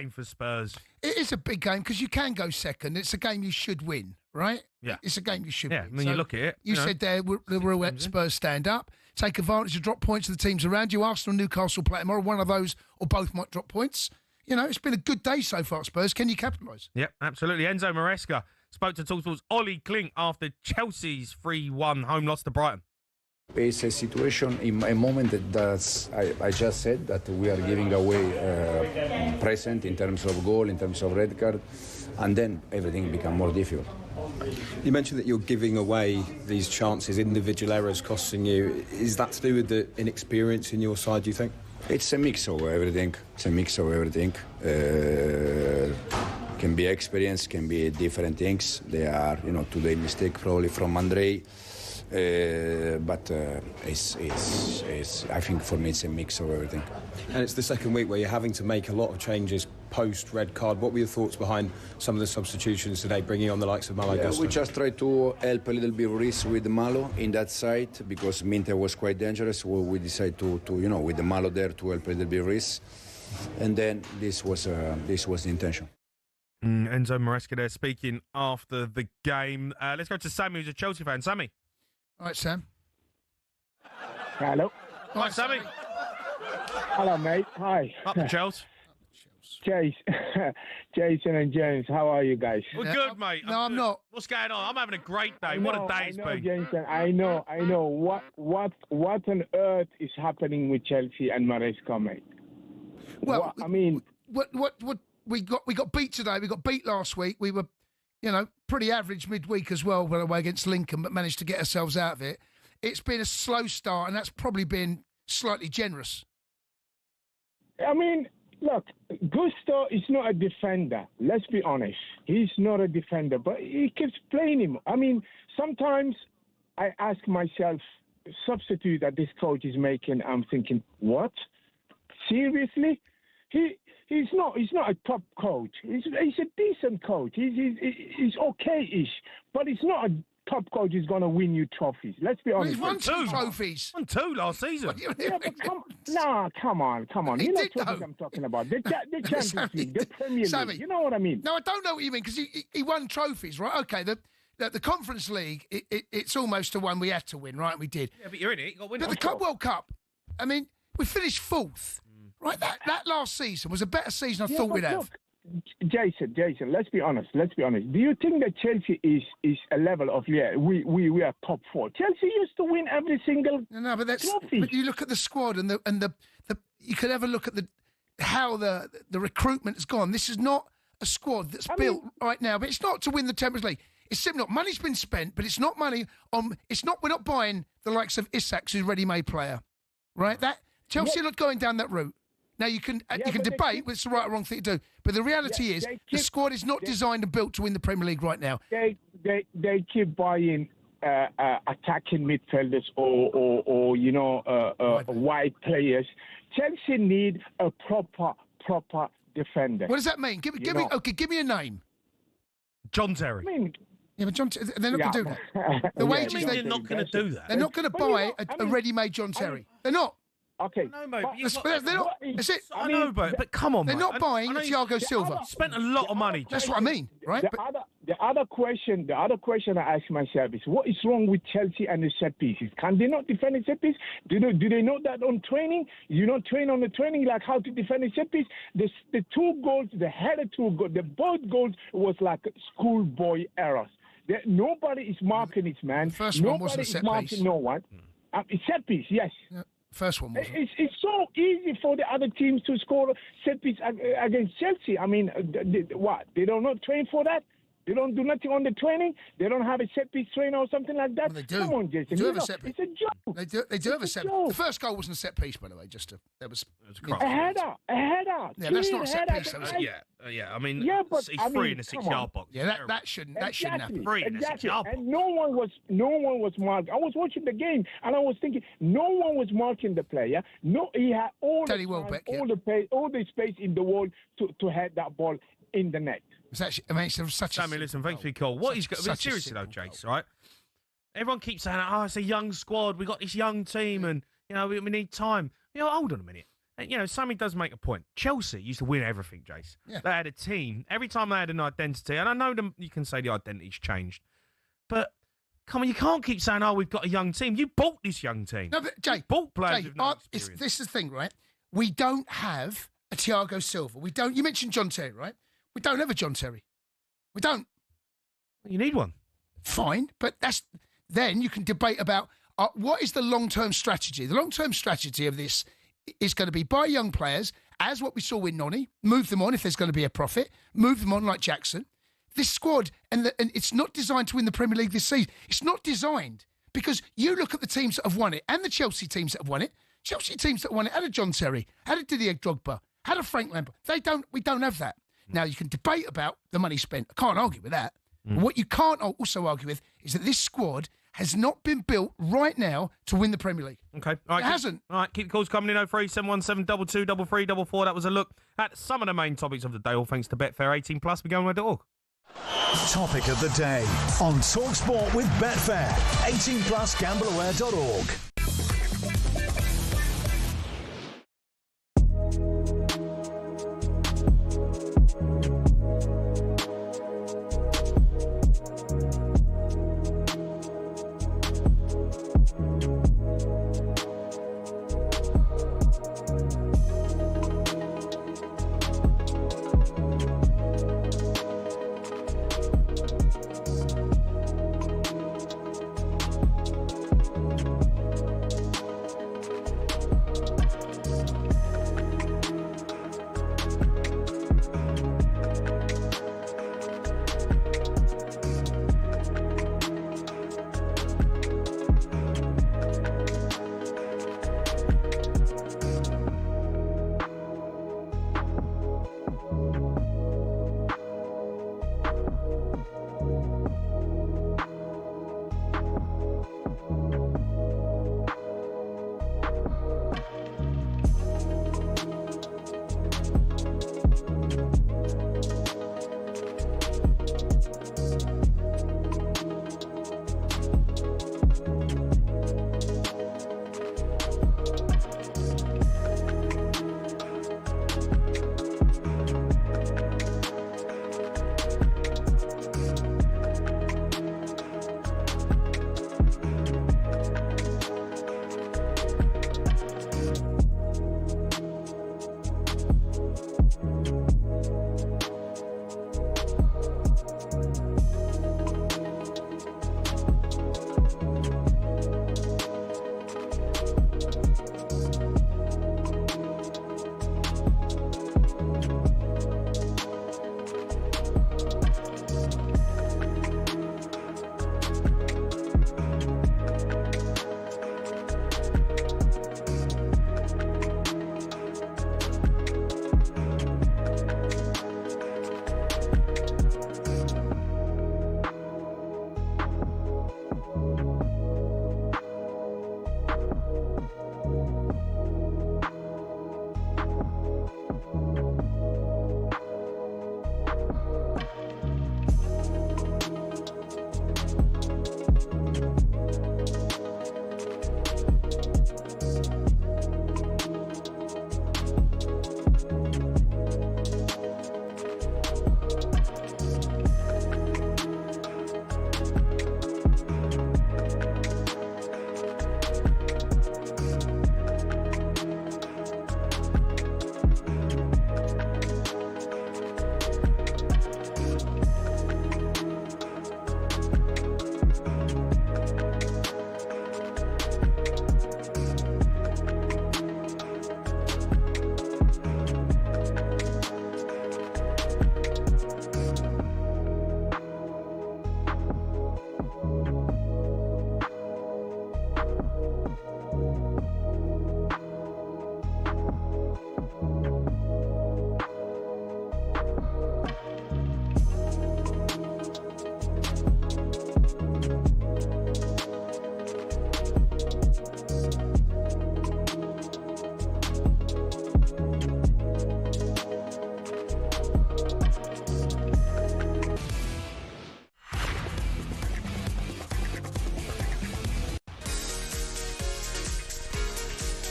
for Spurs. It is a big game because you can go second. It's a game you should win, right? Yeah. It's a game you should win. Yeah, I mean, you look at it. You said there, the real Spurs stand up, take advantage of drop points of the teams around you. Arsenal and Newcastle play tomorrow. One of those or both might drop points. You know, it's been a good day so far, Spurs. Can you capitalise? Yep, absolutely. Enzo Maresca spoke to talkSPORT's Ollie Klink after Chelsea's 3-1 home loss to Brighton. It's a situation, in a moment that I just said that we are giving away present in terms of goal, in terms of red card, and then everything becomes more difficult. You mentioned that you're giving away these chances, individual errors costing you. Is that to do with the inexperience in your side, do you think? It's a mix of everything. Can be experience, can be different things. They are, today mistake probably from Andrei. But I think for me it's a mix of everything. And it's the second week where you're having to make a lot of changes post-red card. What were your thoughts behind some of the substitutions today, bringing on the likes of Malo Gusto? We just tried to help a little bit Riz with Malo in that side because Minter was quite dangerous. We decided to with the Malo there to help a little bit Riz. And then this was the intention. Enzo Maresca there speaking after the game. Let's go to Sammy, who's a Chelsea fan. Sammy. All right, Sam. Hello. Hi, Sammy. Hello, mate. Hi. Up the Chelsea. Jason and James, how are you guys? We're good, mate. I'm not. What's going on? I'm having a great day. What a day it's been. Jason, I know. What on earth is happening with Chelsea and Maresca, mate? Well, what we got beat today. We got beat last week. We were pretty average midweek as well, went away against Lincoln, but managed to get ourselves out of it. It's been a slow start, and that's probably been slightly generous. I mean, look, Gusto is not a defender. Let's be honest. He's not a defender, but he keeps playing him. I mean, sometimes I ask myself, substitute that this coach is making, I'm thinking, what? Seriously? He's not a top coach. He's a decent coach. He's okay-ish, but he's not a top coach who's going to win you trophies. Let's be honest. He's won 2 trophies. Won 2 last season. Yeah, but come on. He You know did, trophies though. I'm talking about. The Champions League, the Premier Sammy, League. You know what I mean? No, I don't know what you mean, because he won trophies, right? Okay, the Conference League, it's almost a one we had to win, right? We did. Yeah, but you're in it. You got to win But it. the Club World Cup, I mean, we finished 4th, right? That last season was a better season I thought we'd have. Look, Jason, let's be honest. Do you think that Chelsea is a level of, we are top 4? Chelsea used to win every single but that's. trophy. But you look at the squad and the you could ever look at how the recruitment has gone. This is not a squad that's built right now, but it's not to win the Champions League. It's simply not. Money's been spent, but it's not money on. It's not. We're not buying the likes of Isak's, who's a ready-made player, right? That Chelsea are not going down that route. Now you can debate whether it's the right or wrong thing to do, but the reality is the squad is not designed and built to win the Premier League right now. They keep buying attacking midfielders or wide players. Chelsea need a proper defender. What does that mean? Give me a name. John Terry. Yeah, but they're not going to do that. The wages they're not going to do that. They're not going to buy a ready-made John Terry. They're not. Okay. No, mate. That's it. I know, but come on, they're mate. not buying Thiago Silva. You spent a lot of money. That's what I mean, right? The other question I ask myself is, what is wrong with Chelsea and the set pieces? Can they not defend a set piece? Do they know that on training? You don't train on the training like how to defend a set piece. The 2 goals, the header 2 goals, the both goals was like schoolboy errors. Nobody is marking it, man. The first one wasn't a set piece. Nobody is marking no one. It's set piece, yes. Yeah. First one wasn't. It's so easy for the other teams to score set piece against Chelsea. I mean, what? They don't not train for that? They don't do nothing on the training? They don't have a set piece trainer or something like that? Well, they do. Come on, Jason. They do have a set piece. It's a joke. They do have a set piece. The first goal wasn't a set piece, by the way. That was a header. Yeah, that's not a set piece. That was I mean, but he's free in the 6-yard box. Yeah, that shouldn't happen. Free in the 6-yard box. And no one was marked. I was watching the game and I was thinking, no one was marking the player. No, he had all the time, all the space in the wall to head that ball in the net. It's such Sammy, listen, thanks for your call. What he's got, seriously though, Jace, right? Everyone keeps saying, it's a young squad. We got this young team, and we need time. Hold on a minute. And, Sammy does make a point. Chelsea used to win everything, Jace. Yeah. They had a team. Every time they had an identity, and I know you can say the identity's changed, but come on, you can't keep saying, we've got a young team. You bought this young team. No, but Jay, bought players with no experience. This is the thing, right? We don't have a Thiago Silva. We don't. You mentioned John Terry, right? We don't have a John Terry. We don't. You need one. Fine, but then you can debate about what is the long-term strategy. The long-term strategy of this is going to be buy young players, as what we saw with Noni, move them on if there's going to be a profit, move them on like Jackson. This squad, and it's not designed to win the Premier League this season. It's not designed because you look at the teams that have won it and the Chelsea teams that have won it. Chelsea teams that won it had a John Terry, had a Didier Drogba, had a Frank Lampard. We don't have that. Now, you can debate about the money spent. I can't argue with that. What you can't also argue with is that this squad has not been built right now to win the Premier League. Okay. All right, it hasn't. All right, keep the calls coming in. 03717 22 33 44. That was a look at some of the main topics of the day, all thanks to Betfair 18+. BeGoingWhere.org. Topic of the day on talkSPORT with Betfair. 18+, GambleAware.org.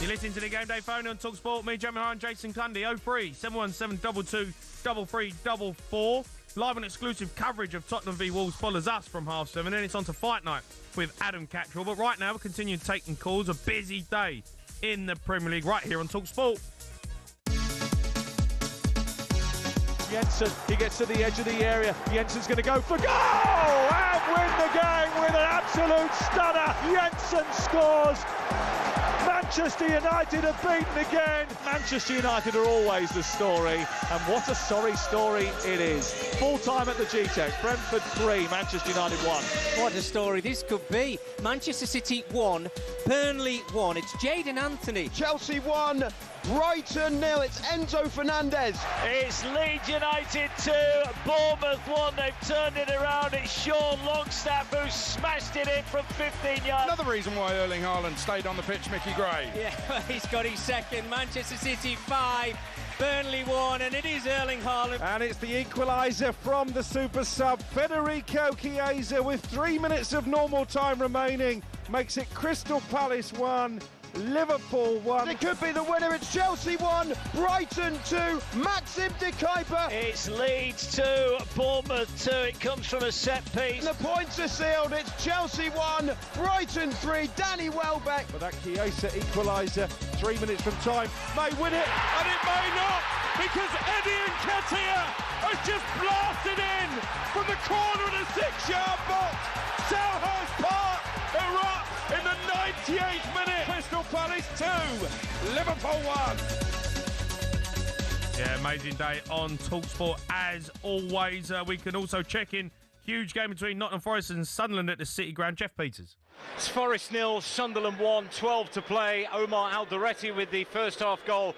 You're listening to the Game Day phone on talkSPORT. Me, Jeremy Hine, Jason Cundy. 03 717 22 3344. Live and exclusive coverage of Tottenham v Wolves follows us from 7:30. Then it's on to Fight Night with Adam Cattrall. But right now, we're continuing taking calls. A busy day in the Premier League right here on talkSPORT. Jensen, he gets to the edge of the area. Jensen's going to go for goal and win the game with an absolute stunner. Jensen scores. Manchester United are beaten again. Manchester United are always the story, and what a sorry story it is. Full time at the G-Tech. Brentford 3, Manchester United 1. What a story this could be. Manchester City 1, Burnley 1. It's Jadon Anthony. Chelsea 1, Brighton 0. It's Enzo Fernandez. It's Leeds United 2, Bournemouth 1. They've turned it around. It's Sean Longstaff who smashed it in from 15 yards. Another reason why Erling Haaland stayed on the pitch, Mickey Gray. Yeah, he's got his second. Manchester City 5, Burnley 1, and it is Erling Haaland. And it's the equaliser from the super sub, Federico Chiesa, with 3 minutes of normal time remaining. Makes it Crystal Palace 1, Liverpool 1. It could be the winner. It's Chelsea 1, Brighton 2, Maxim de Kuyper. It's Leeds 2, Bournemouth 2. It comes from a set piece. And the points are sealed. It's Chelsea 1, Brighton 3, Danny Welbeck. But that Chiesa equaliser, 3 minutes from time, may win it, and it may not, because Eddie Nketiah has just blasted in from the corner of the 6-yard box. Selhurst Park erupt in the 98th minute. Crystal Palace 2, Liverpool 1. Yeah, amazing day on talkSPORT as always. We can also check in. Huge game between Nottingham Forest and Sunderland at the City Ground. Jeff Peters. It's Forest 0, Sunderland 1, 12 to play. Omar Alderete with the first half goal.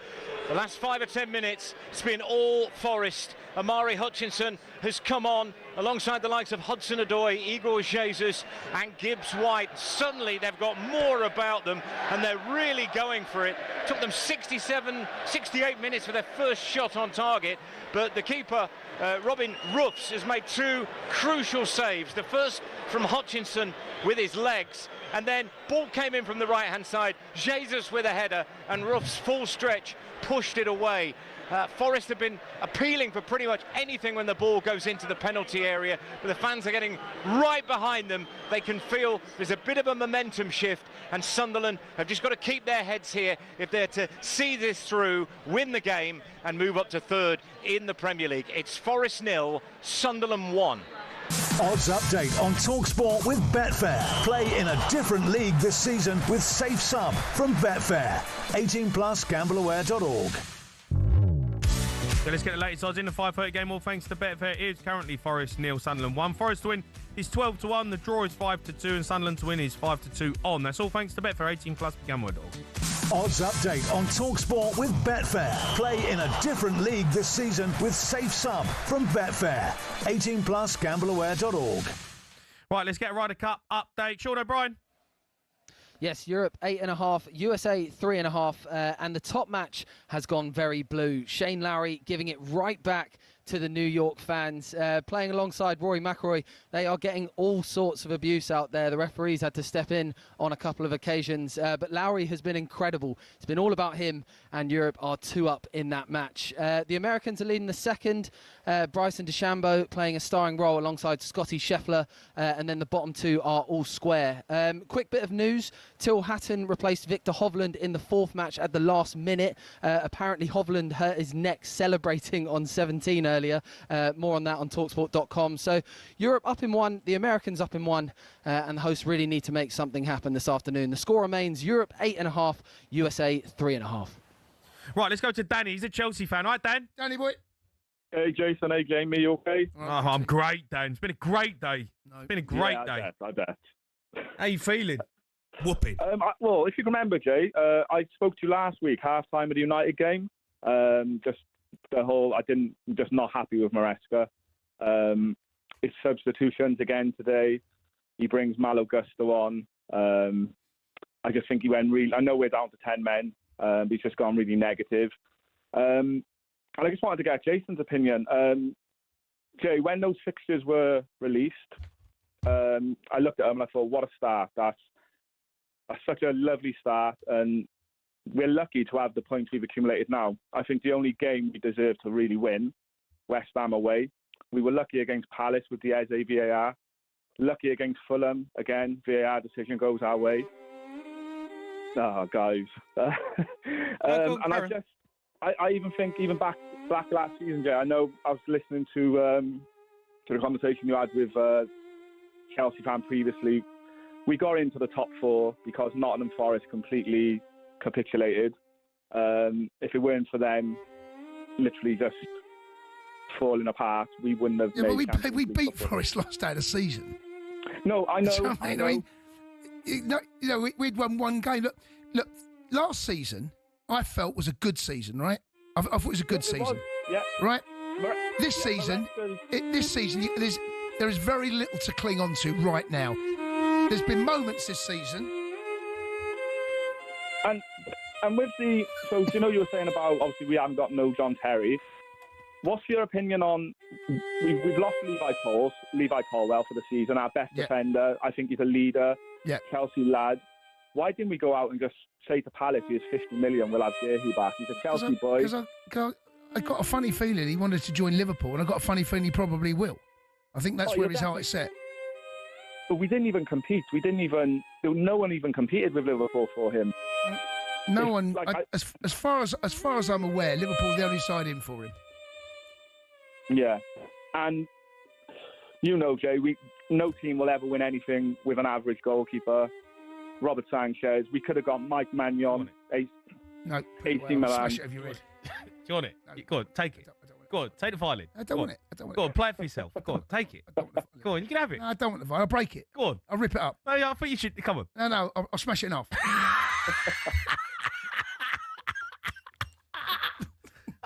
The last 5 or 10 minutes, it's been all Forest. Amari Hutchinson has come on alongside the likes of Hudson-Odoi, Igor Jesus and Gibbs-White. Suddenly they've got more about them and they're really going for it. Took them 68 minutes for their first shot on target, but the keeper, Robin Ruffs, has made 2 crucial saves. The first from Hutchinson with his legs, and then ball came in from the right-hand side. Jesus with a header, and Ruffs full stretch pushed it away. Forest have been appealing for pretty much anything when the ball goes into the penalty area, but the fans are getting right behind them. They can feel there's a bit of a momentum shift, and Sunderland have just got to keep their heads here if they're to see this through, win the game and move up to 3rd in the Premier League. It's Forest 0, Sunderland 1. Odds update on talkSPORT with Betfair. Play in a different league this season with Safe Sum from Betfair. 18 plus, gambleaware.org. So let's get the latest odds in the 5:30 game. All thanks to Betfair. It is currently Forest 0, Sunderland 1. Forest to win is 12 to 1. The draw is 5 to 2, and Sunderland to win is 5 to 2 on. That's all thanks to Betfair. 18 plus, gambleaware.org. Odds update on talkSPORT with Betfair. Play in a different league this season with Safe Sum from Betfair. 18 plus, gambleaware.org. Right, let's get a Ryder Cup update. Sean O'Brien. Yes, Europe 8.5, USA 3.5, and the top match has gone very blue. Shane Lowry giving it right back to the New York fans, playing alongside Rory McIlroy. They are getting all sorts of abuse out there. The referees had to step in on a couple of occasions, but Lowry has been incredible. It's been all about him, and Europe are 2 up in that match. The Americans are leading the second. Bryson DeChambeau playing a starring role alongside Scotty Scheffler, and then the bottom 2 are all square. Quick bit of news: Till Hatton replaced Victor Hovland in the 4th match at the last minute. Apparently Hovland hurt his neck celebrating on 17 earlier. More on that on talksport.com. So Europe up in 1, the Americans up in 1, and the hosts really need to make something happen this afternoon. The score remains Europe 8.5, USA 3.5. Right, let's go to Danny. He's a Chelsea fan. Right, Dan? Danny boy. Hey, Jason. Hey, Jamie. You okay? Oh, I'm great, Dan. It's been a great day. It's been a great day. I bet. How you feeling? Whooping. Well, if you can remember, Jay, I spoke to you last week, half-time of the United game. Just not happy with Maresca. His substitutions again today. He brings Malo Gusto on. I just think he went I know we're down to 10 men. He's just gone really negative. And I just wanted to get Jason's opinion. Jay, when those fixtures were released, I looked at them and I thought, what a start. That's such a lovely start. And we're lucky to have the points we've accumulated now. I think the only game we deserve to really win, West Ham away. We were lucky against Palace with the Eze VAR. Lucky against Fulham. Again, VAR decision goes our way. Oh, guys. And I even think, even back last season, Jay, I know I was listening to the conversation you had with Chelsea fan previously. We got into the top 4 because Nottingham Forest completely capitulated. If it weren't for them literally just falling apart, we wouldn't have made but we beat Forest last day of the season. No, I know. You know what I mean? We'd won one game. Look, last season, I felt was a good season, right? I thought it was a good season. Yeah. Right? This season, there is very little to cling on to right now. There's been moments this season. And with the... So, you were saying about, obviously, we haven't got no John Terry. What's your opinion on... We've lost Levi Colwell for the season, our best defender. I think he's a leader. Yeah. Chelsea lad. Why didn't we go out and just say to Palace, here's 50 million, we'll have Jehu back? He's a Chelsea boy. Because I got a funny feeling he wanted to join Liverpool, and I got a funny feeling he probably will. I think that's where his heart is set. But we didn't even compete. No one even competed with Liverpool for him. No one. As far as I'm aware, Liverpool's the only side in for him. Yeah, and Jay, no team will ever win anything with an average goalkeeper. Robert Sanchez. We could have got Mike Maignan. AC Milan. Smash it over your head. Do you want it? Go on, take it. Go on, take the violin. I don't want it. Go on, play it for yourself. Go on, take it. Go on, you can have it. No, I don't want the violin. I'll break it. Go on. I'll rip it up. No, I thought you should. Come on. No, I'll smash it in half.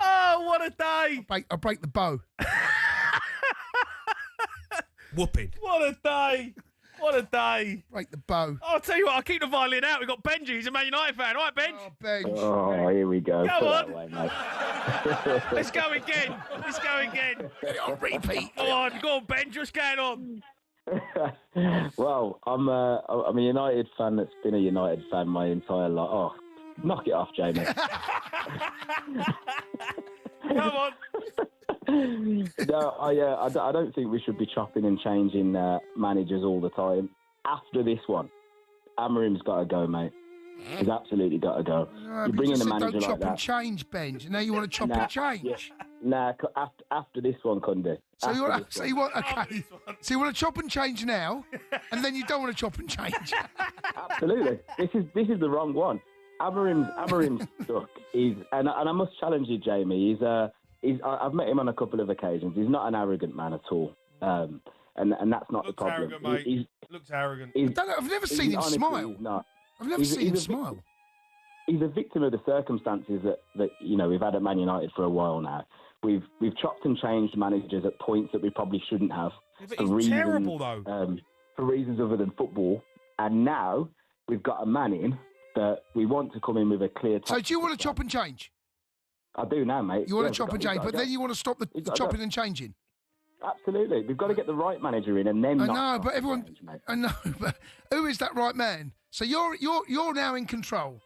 Oh, what a day! I'll break the bow. Whooping. What a day! What a day! Break the bow. I'll tell you what, I'll keep the violin out. We've got Benji, he's a Man United fan. All right, Benj? Oh, Benj. Oh, here we go. Come on. That way, mate. Let's go again. Get it on repeat. Go on, Benj, what's going on? Well, I'm a United fan that's been a United fan my entire life. Oh, knock it off, Jamie. Come on. No, I don't think we should be chopping and changing managers all the time. After this one, Amorim's got to go, mate. He's absolutely got to go. No, you bring in a manager don't like chop that. and change, Benj. And now you want to chop and change. Nah, after this one, Cundy. So you want to chop and change now, and then you don't want to chop and change. Absolutely. This is the wrong one. Amorim's stuck. And I must challenge you, Jamie. I've met him on a couple of occasions. He's not an arrogant man at all, and that's not the problem. Arrogant, mate. Looks arrogant. I've never seen him smile. I've never seen him smile. He's a victim of the circumstances that we've had at Man United for a while now. We've chopped and changed managers at points that we probably shouldn't have. Yeah, but he's terrible, though. For reasons other than football, and now we've got a man in that we want to come in with a clear. So do you want to chop and change? I do now, mate. You want to chop and change, but then you want to stop the chopping and changing. Absolutely, we've got to get the right manager in, and then. I know, but who is that right man? So you're now in control,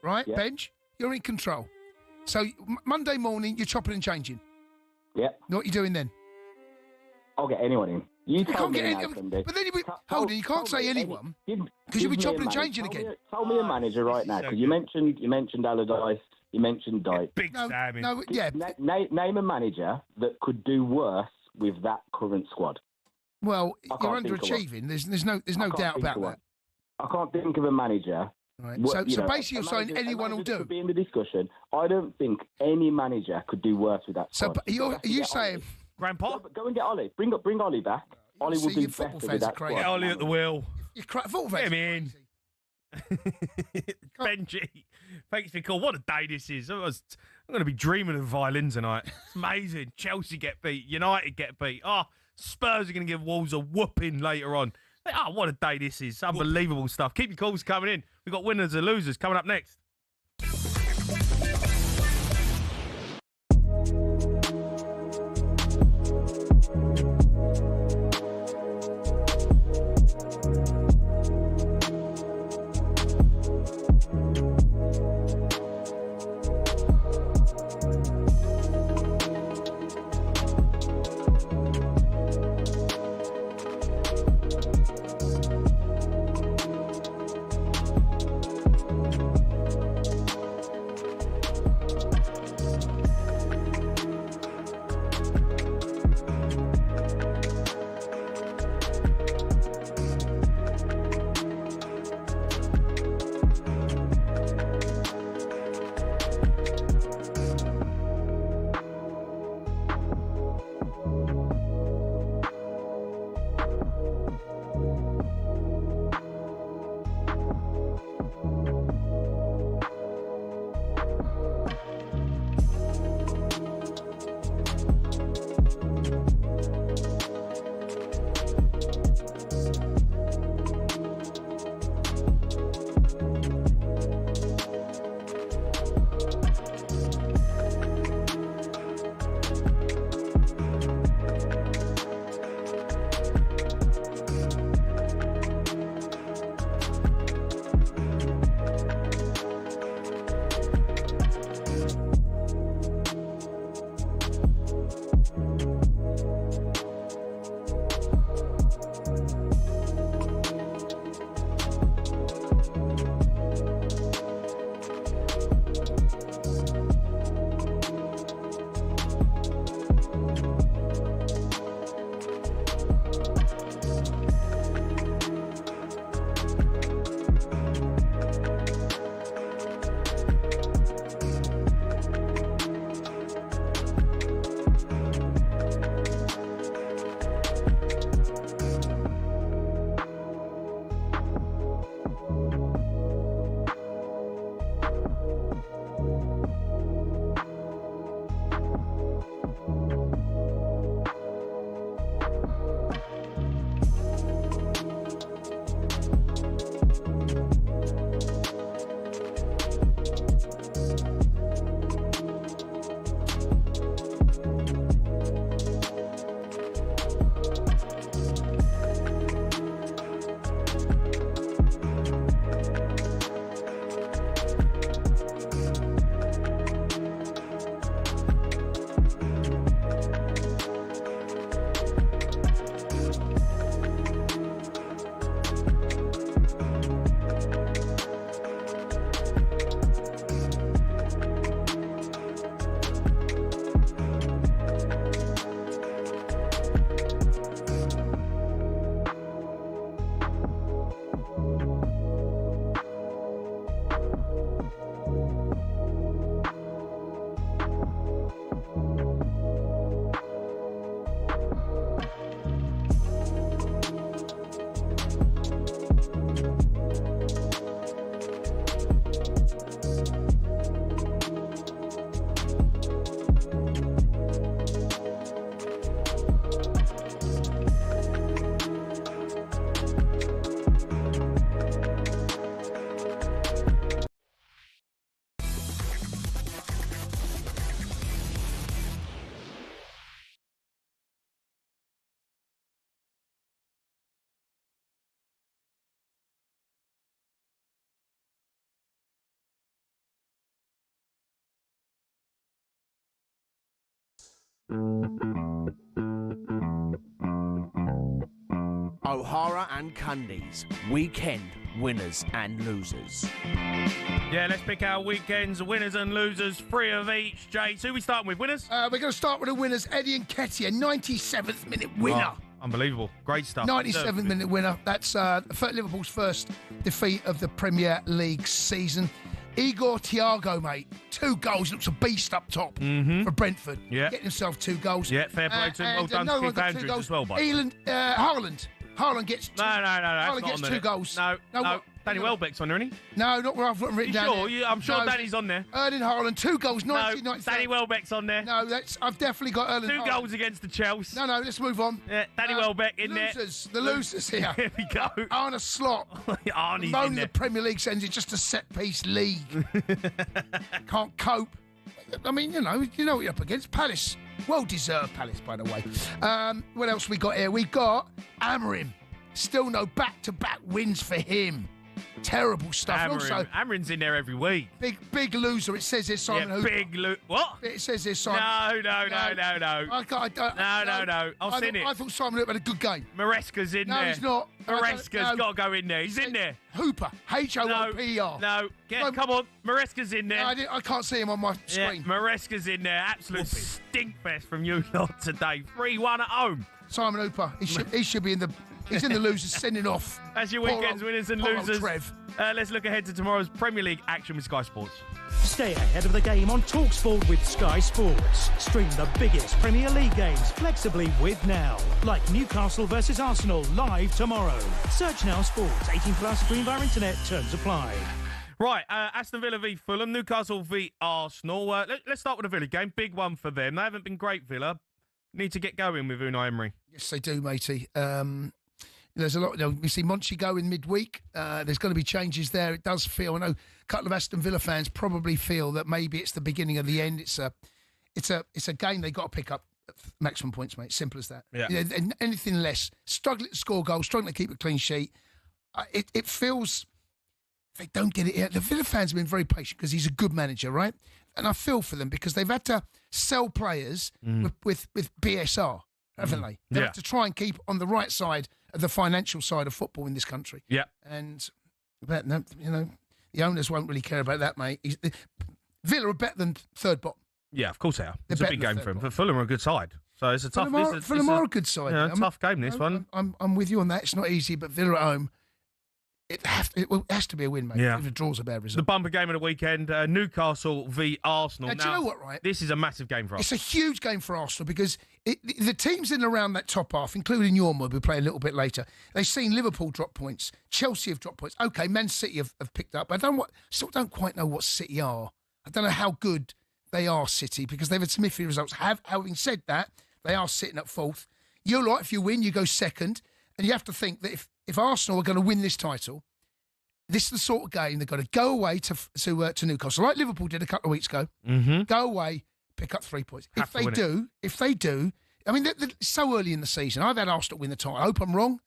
right, Yeah. Benj? You're in control. So Monday morning, you're chopping and changing. Yeah. What are you doing then? I'll get anyone in. You can't get anyone. But then you can't say anyone because you'll be chopping and changing again. Tell me a manager right now, because you mentioned Allardyce, you mentioned Dyke. Big Sammy. Name a manager that could do worse with that current squad. Well, you're underachieving. There's no doubt about that. I can't think of a manager. Right. So basically, you're saying anyone will do. Could be in the discussion. I don't think any manager could do worse with that squad. So are you saying, Grandpa? Go and get Ollie. Bring Ollie back. Ollie will do better with that squad. Get Ollie at the wheel. Get him in. Benji, thanks for the call. What a day this is. I'm going to be dreaming of violin tonight. It's amazing. Chelsea get beat. United get beat. Oh, Spurs are going to give Wolves a whooping later on. Oh, what a day this is. Unbelievable stuff. Keep your calls coming in. We've got winners and losers coming up next. O'Hara and Cundy's weekend winners and losers. Yeah, let's pick our weekend's winners and losers, 3 of each. Jay, who are we starting with? Winners? We're going to start with the winners. Eddie Nketiah, 97th minute winner. Oh, unbelievable. Great stuff. 97th minute winner. That's Liverpool's first defeat of the Premier League season. Igor Thiago, mate, 2 goals. Looks a beast up top for Brentford. Yeah. Getting himself 2 goals. Yeah, fair play to him. Well done to Keith Andrews as well, by the way. Haaland. Haaland gets 2. No. Haaland gets 2 goals. No. Danny Welbeck's on there, isn't he? No, not where I've written You down. sure? I'm sure Danny's on there. Erling Haaland, 2 goals, 1997. Danny Welbeck's on there. No, I've definitely got Erling Haaland. 2 goals against the Chelsea. No, let's move on. Yeah, Danny Welbeck in losers, there. The losers here. Here we go. Arne Slot. Arnie's in Moaning there. the Premier League sends it just a set-piece league. Can't cope. I mean, you know what you're up against. Palace. Well-deserved Palace, by the way. What else we got here? We got Amorim. Still no back-to-back wins for him. Terrible stuff. Also, Amorim's in there every week. Big loser. It says here Simon Hooper. What? It says here Simon. No. I've seen it. I thought Simon Hooper had a good game. Maresca's in there. No, he's not. Maresca's got to go in there. He's in there. Hooper. H-O-O-P-E-R. No. Come on. Maresca's in there. No, I can't see him on my screen. Maresca's in there. Absolute stinkfest from you lot today. 3-1 at home. Simon Hooper. He should be in the... He's in the losers, sending off. That's your weekend's winners and losers. Trev. Let's look ahead to tomorrow's Premier League action with Sky Sports. Stay ahead of the game on talkSPORT with Sky Sports. Stream the biggest Premier League games flexibly with Now. Like Newcastle versus Arsenal live tomorrow. Search Now Sports. 18 plus green via internet. Terms apply. Right, Aston Villa v Fulham, Newcastle v Arsenal. Let's start with the Villa game. Big one for them. They haven't been great, Villa. Need to get going with Unai Emery. Yes, they do, matey. There's a lot. We see Monchi go in midweek. There's going to be changes there. It does feel. I know a couple of Aston Villa fans probably feel that maybe it's the beginning of the end. It's a game they got to pick up maximum points, mate. Simple as that. Yeah. And anything less, struggling to score goals, struggling to keep a clean sheet. It feels they don't get it yet. The Villa fans have been very patient because he's a good manager, right? And I feel for them because they've had to sell players with BSR, haven't they? They've had to try and keep on the right side of the financial side of football in this country. Yeah. And, the owners won't really care about that, mate. Villa are better than third bottom. Yeah, of course they are. It's a big game for them. But Fulham are a good side. So it's a tough... Fulham are a good side. Tough game, this one. I'm with you on that. It's not easy, but Villa at home, it has to be a win, mate. Yeah. If it draws a bad result. The bumper game of the weekend, Newcastle v Arsenal. Now, do you know what, right? This is a massive game for Arsenal. It's a huge game for Arsenal because the teams in and around that top half, including your mob, who play a little bit later, they've seen Liverpool drop points. Chelsea have dropped points. OK, Man City have picked up. But I still don't quite know what City are. I don't know how good they are, City, because they've had some iffy results. Having said that, they are sitting at fourth. You're like, if you win, you go second. And you have to think that if Arsenal are going to win this title, this is the sort of game they've got to go away to Newcastle, like Liverpool did a couple of weeks ago. Mm-hmm. Go away, pick up 3 points. If they do, I mean, they're so early in the season. I've had Arsenal win the title. I hope I'm wrong,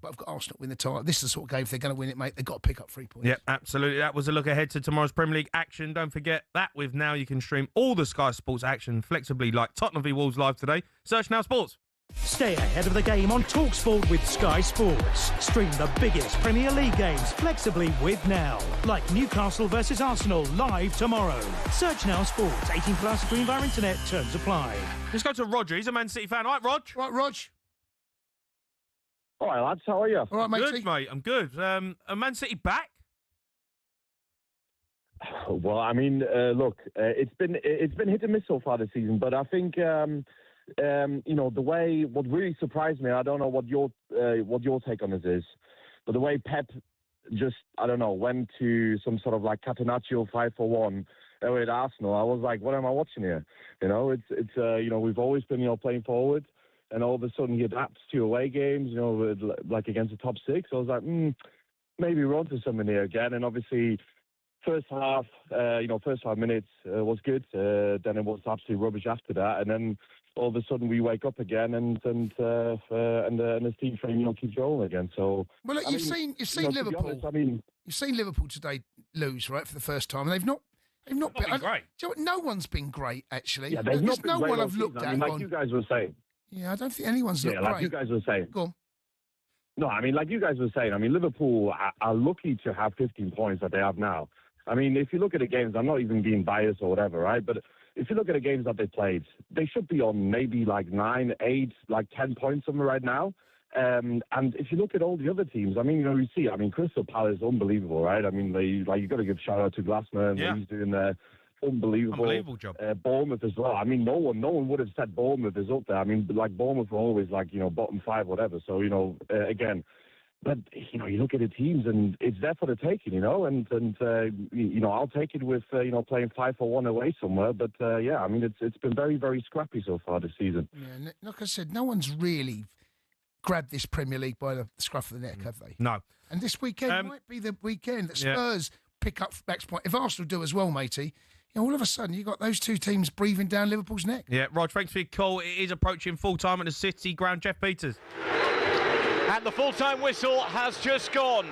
but I've got Arsenal win the title. This is the sort of game, if they're going to win it, mate, they've got to pick up 3 points. Yeah, absolutely. That was a look ahead to tomorrow's Premier League action. Don't forget that with Now you can stream all the Sky Sports action flexibly, like Tottenham v Wolves live today. Search Now Sports. Stay ahead of the game on talkSPORT with Sky Sports. Stream the biggest Premier League games flexibly with Now. Like Newcastle versus Arsenal live tomorrow. Search Now Sports. 18 plus green via internet. Terms apply. Let's go to Roger. He's a Man City fan. All right, Rog? Right, Rog. All right, lads. How are you? All right, matey. Good, mate. I'm good. Are Man City back? Well, I mean, look, it's been hit and miss so far this season, but I think the way what really surprised me, I don't know what your take on this is, but the way Pep just, I don't know, went to some sort of like Catenaccio 5-4-1 with Arsenal. I was like, what am I watching here? It's we've always been playing forward, and all of a sudden he adapts to away games, like against the top six. So I was like, maybe we're onto something here again, and obviously. First 5 minutes was good. Then it was absolutely rubbish after that, and then all of a sudden we wake up again, and the team frame keeps rolling again. So well, look, you've seen Liverpool. Honest, I mean, you've seen Liverpool today lose, right, for the first time. They've not They've not been great. Do you know what? No one's been great, actually. Yeah, they've not been no great one all I've looked season. at. I mean, like you guys were saying. Yeah, I don't think anyone's looked like great. you guys were saying. Go on. No, I mean, like you guys were saying, I mean, Liverpool are lucky to have 15 points that they have now. I mean, if you look at the games, I'm not even being biased or whatever, right? But if you look at the games that they played, they should be on maybe like 9, 8, like 10 points somewhere right now. And if you look at all the other teams, I mean, you know, you see, I mean, Crystal Palace, unbelievable, right? I mean, you got to give shout out to Glassman and what he's doing there. Unbelievable job. Bournemouth as well. I mean, no one would have said Bournemouth is up there. I mean, like Bournemouth were always like, you know, bottom 5, whatever. So, you know, again, but you know, you look at the teams and it's there for the taking, you know, and you know, I'll take it with you know, playing 5-1 away somewhere. But yeah, I mean, it's been very, very scrappy so far this season. Yeah, like I said, no one's really grabbed this Premier League by the scruff of the neck, have they? No. And this weekend might be the weekend that Spurs pick up next point. If Arsenal do as well, matey, you know, all of a sudden you've got those two teams breathing down Liverpool's neck. Yeah, Rog, thanks for your call. It is approaching full-time at the City Ground. Jeff Peters. And the full-time whistle has just gone.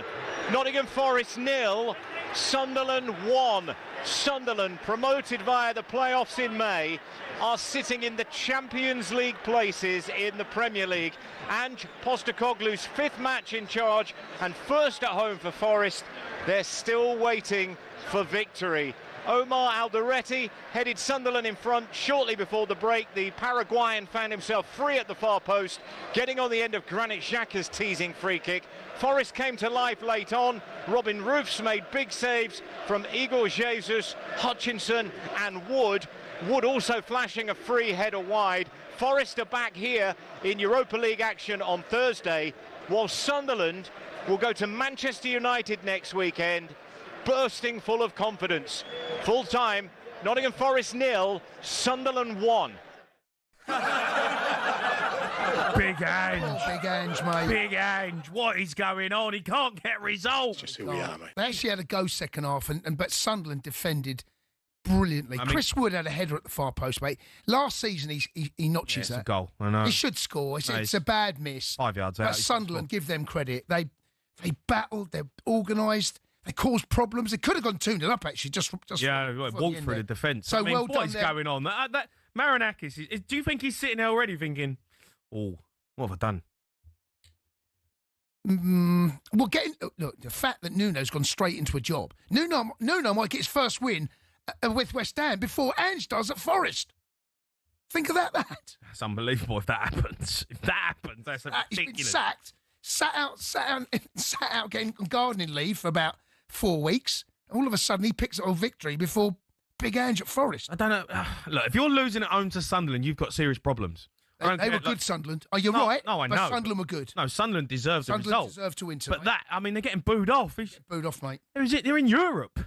Nottingham Forest 0, Sunderland 1. Sunderland, promoted via the playoffs in May, are sitting in the Champions League places in the Premier League. Ange Postecoglou's 5th match in charge and first at home for Forest. They're still waiting for victory. Omar Alderete headed Sunderland in front shortly before the break. The Paraguayan found himself free at the far post, getting on the end of Granit Xhaka's teasing free kick. Forest came to life late on. Robin Roofs made big saves from Igor Jesus, Hutchinson and Wood. Wood also flashing a free header wide. Forest are back here in Europa League action on Thursday, while Sunderland will go to Manchester United next weekend, bursting full of confidence. Full time, Nottingham Forest 0, Sunderland 1. Big Ange. Oh, Big Ange, mate. Big Ange. What is going on? He can't get results. Just who we are, mate. They actually had a go second half, but Sunderland defended brilliantly. I mean, Chris Wood had a header at the far post, mate. Last season, he notches it's a that. goal. I know. He should score. It's a bad miss. 5 yards out. But Sunderland, give them credit. They battled. They're organised. They caused problems. They could have gone 2-0 up, actually. Just walked through the defence. So I mean, well what done is there. going on? That Marinakis, do you think he's sitting there already thinking, oh, what have I done? Well, look, the fact that Nuno's gone straight into a job. Nuno might get his first win with West Ham before Ange does at Forest. Think of that. That's unbelievable if that happens. If that happens, that's He's been ridiculous. sat out getting gardening leave for about 4 weeks. All of a sudden, he picks up a victory before Big Ange at Forest. I don't know. Look, if you're losing at home to Sunderland, you've got serious problems. They were good, Sunderland. Oh, you're right. No, I know. But Sunderland were good. No, Sunderland deserves the result. Deserved to win But tonight. they're getting booed off. Booed off, mate. They're in Europe.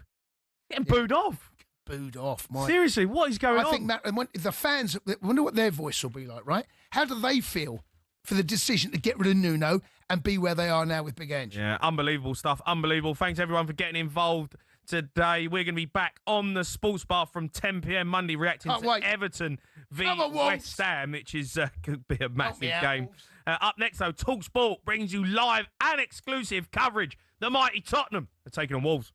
Getting booed off. Booed off, mate. Seriously, what is going on? I think the fans, I wonder what their voice will be like, right? How do they feel for the decision to get rid of Nuno and be where they are now with Big Ange? Yeah, unbelievable stuff. Unbelievable. Thanks, everyone, for getting involved today. We're going to be back on the Sports Bar from 10 p.m. Monday reacting to Everton v West Ham, which is could be a massive game. Up next, though, talkSPORT brings you live and exclusive coverage. The mighty Tottenham are taking on Wolves.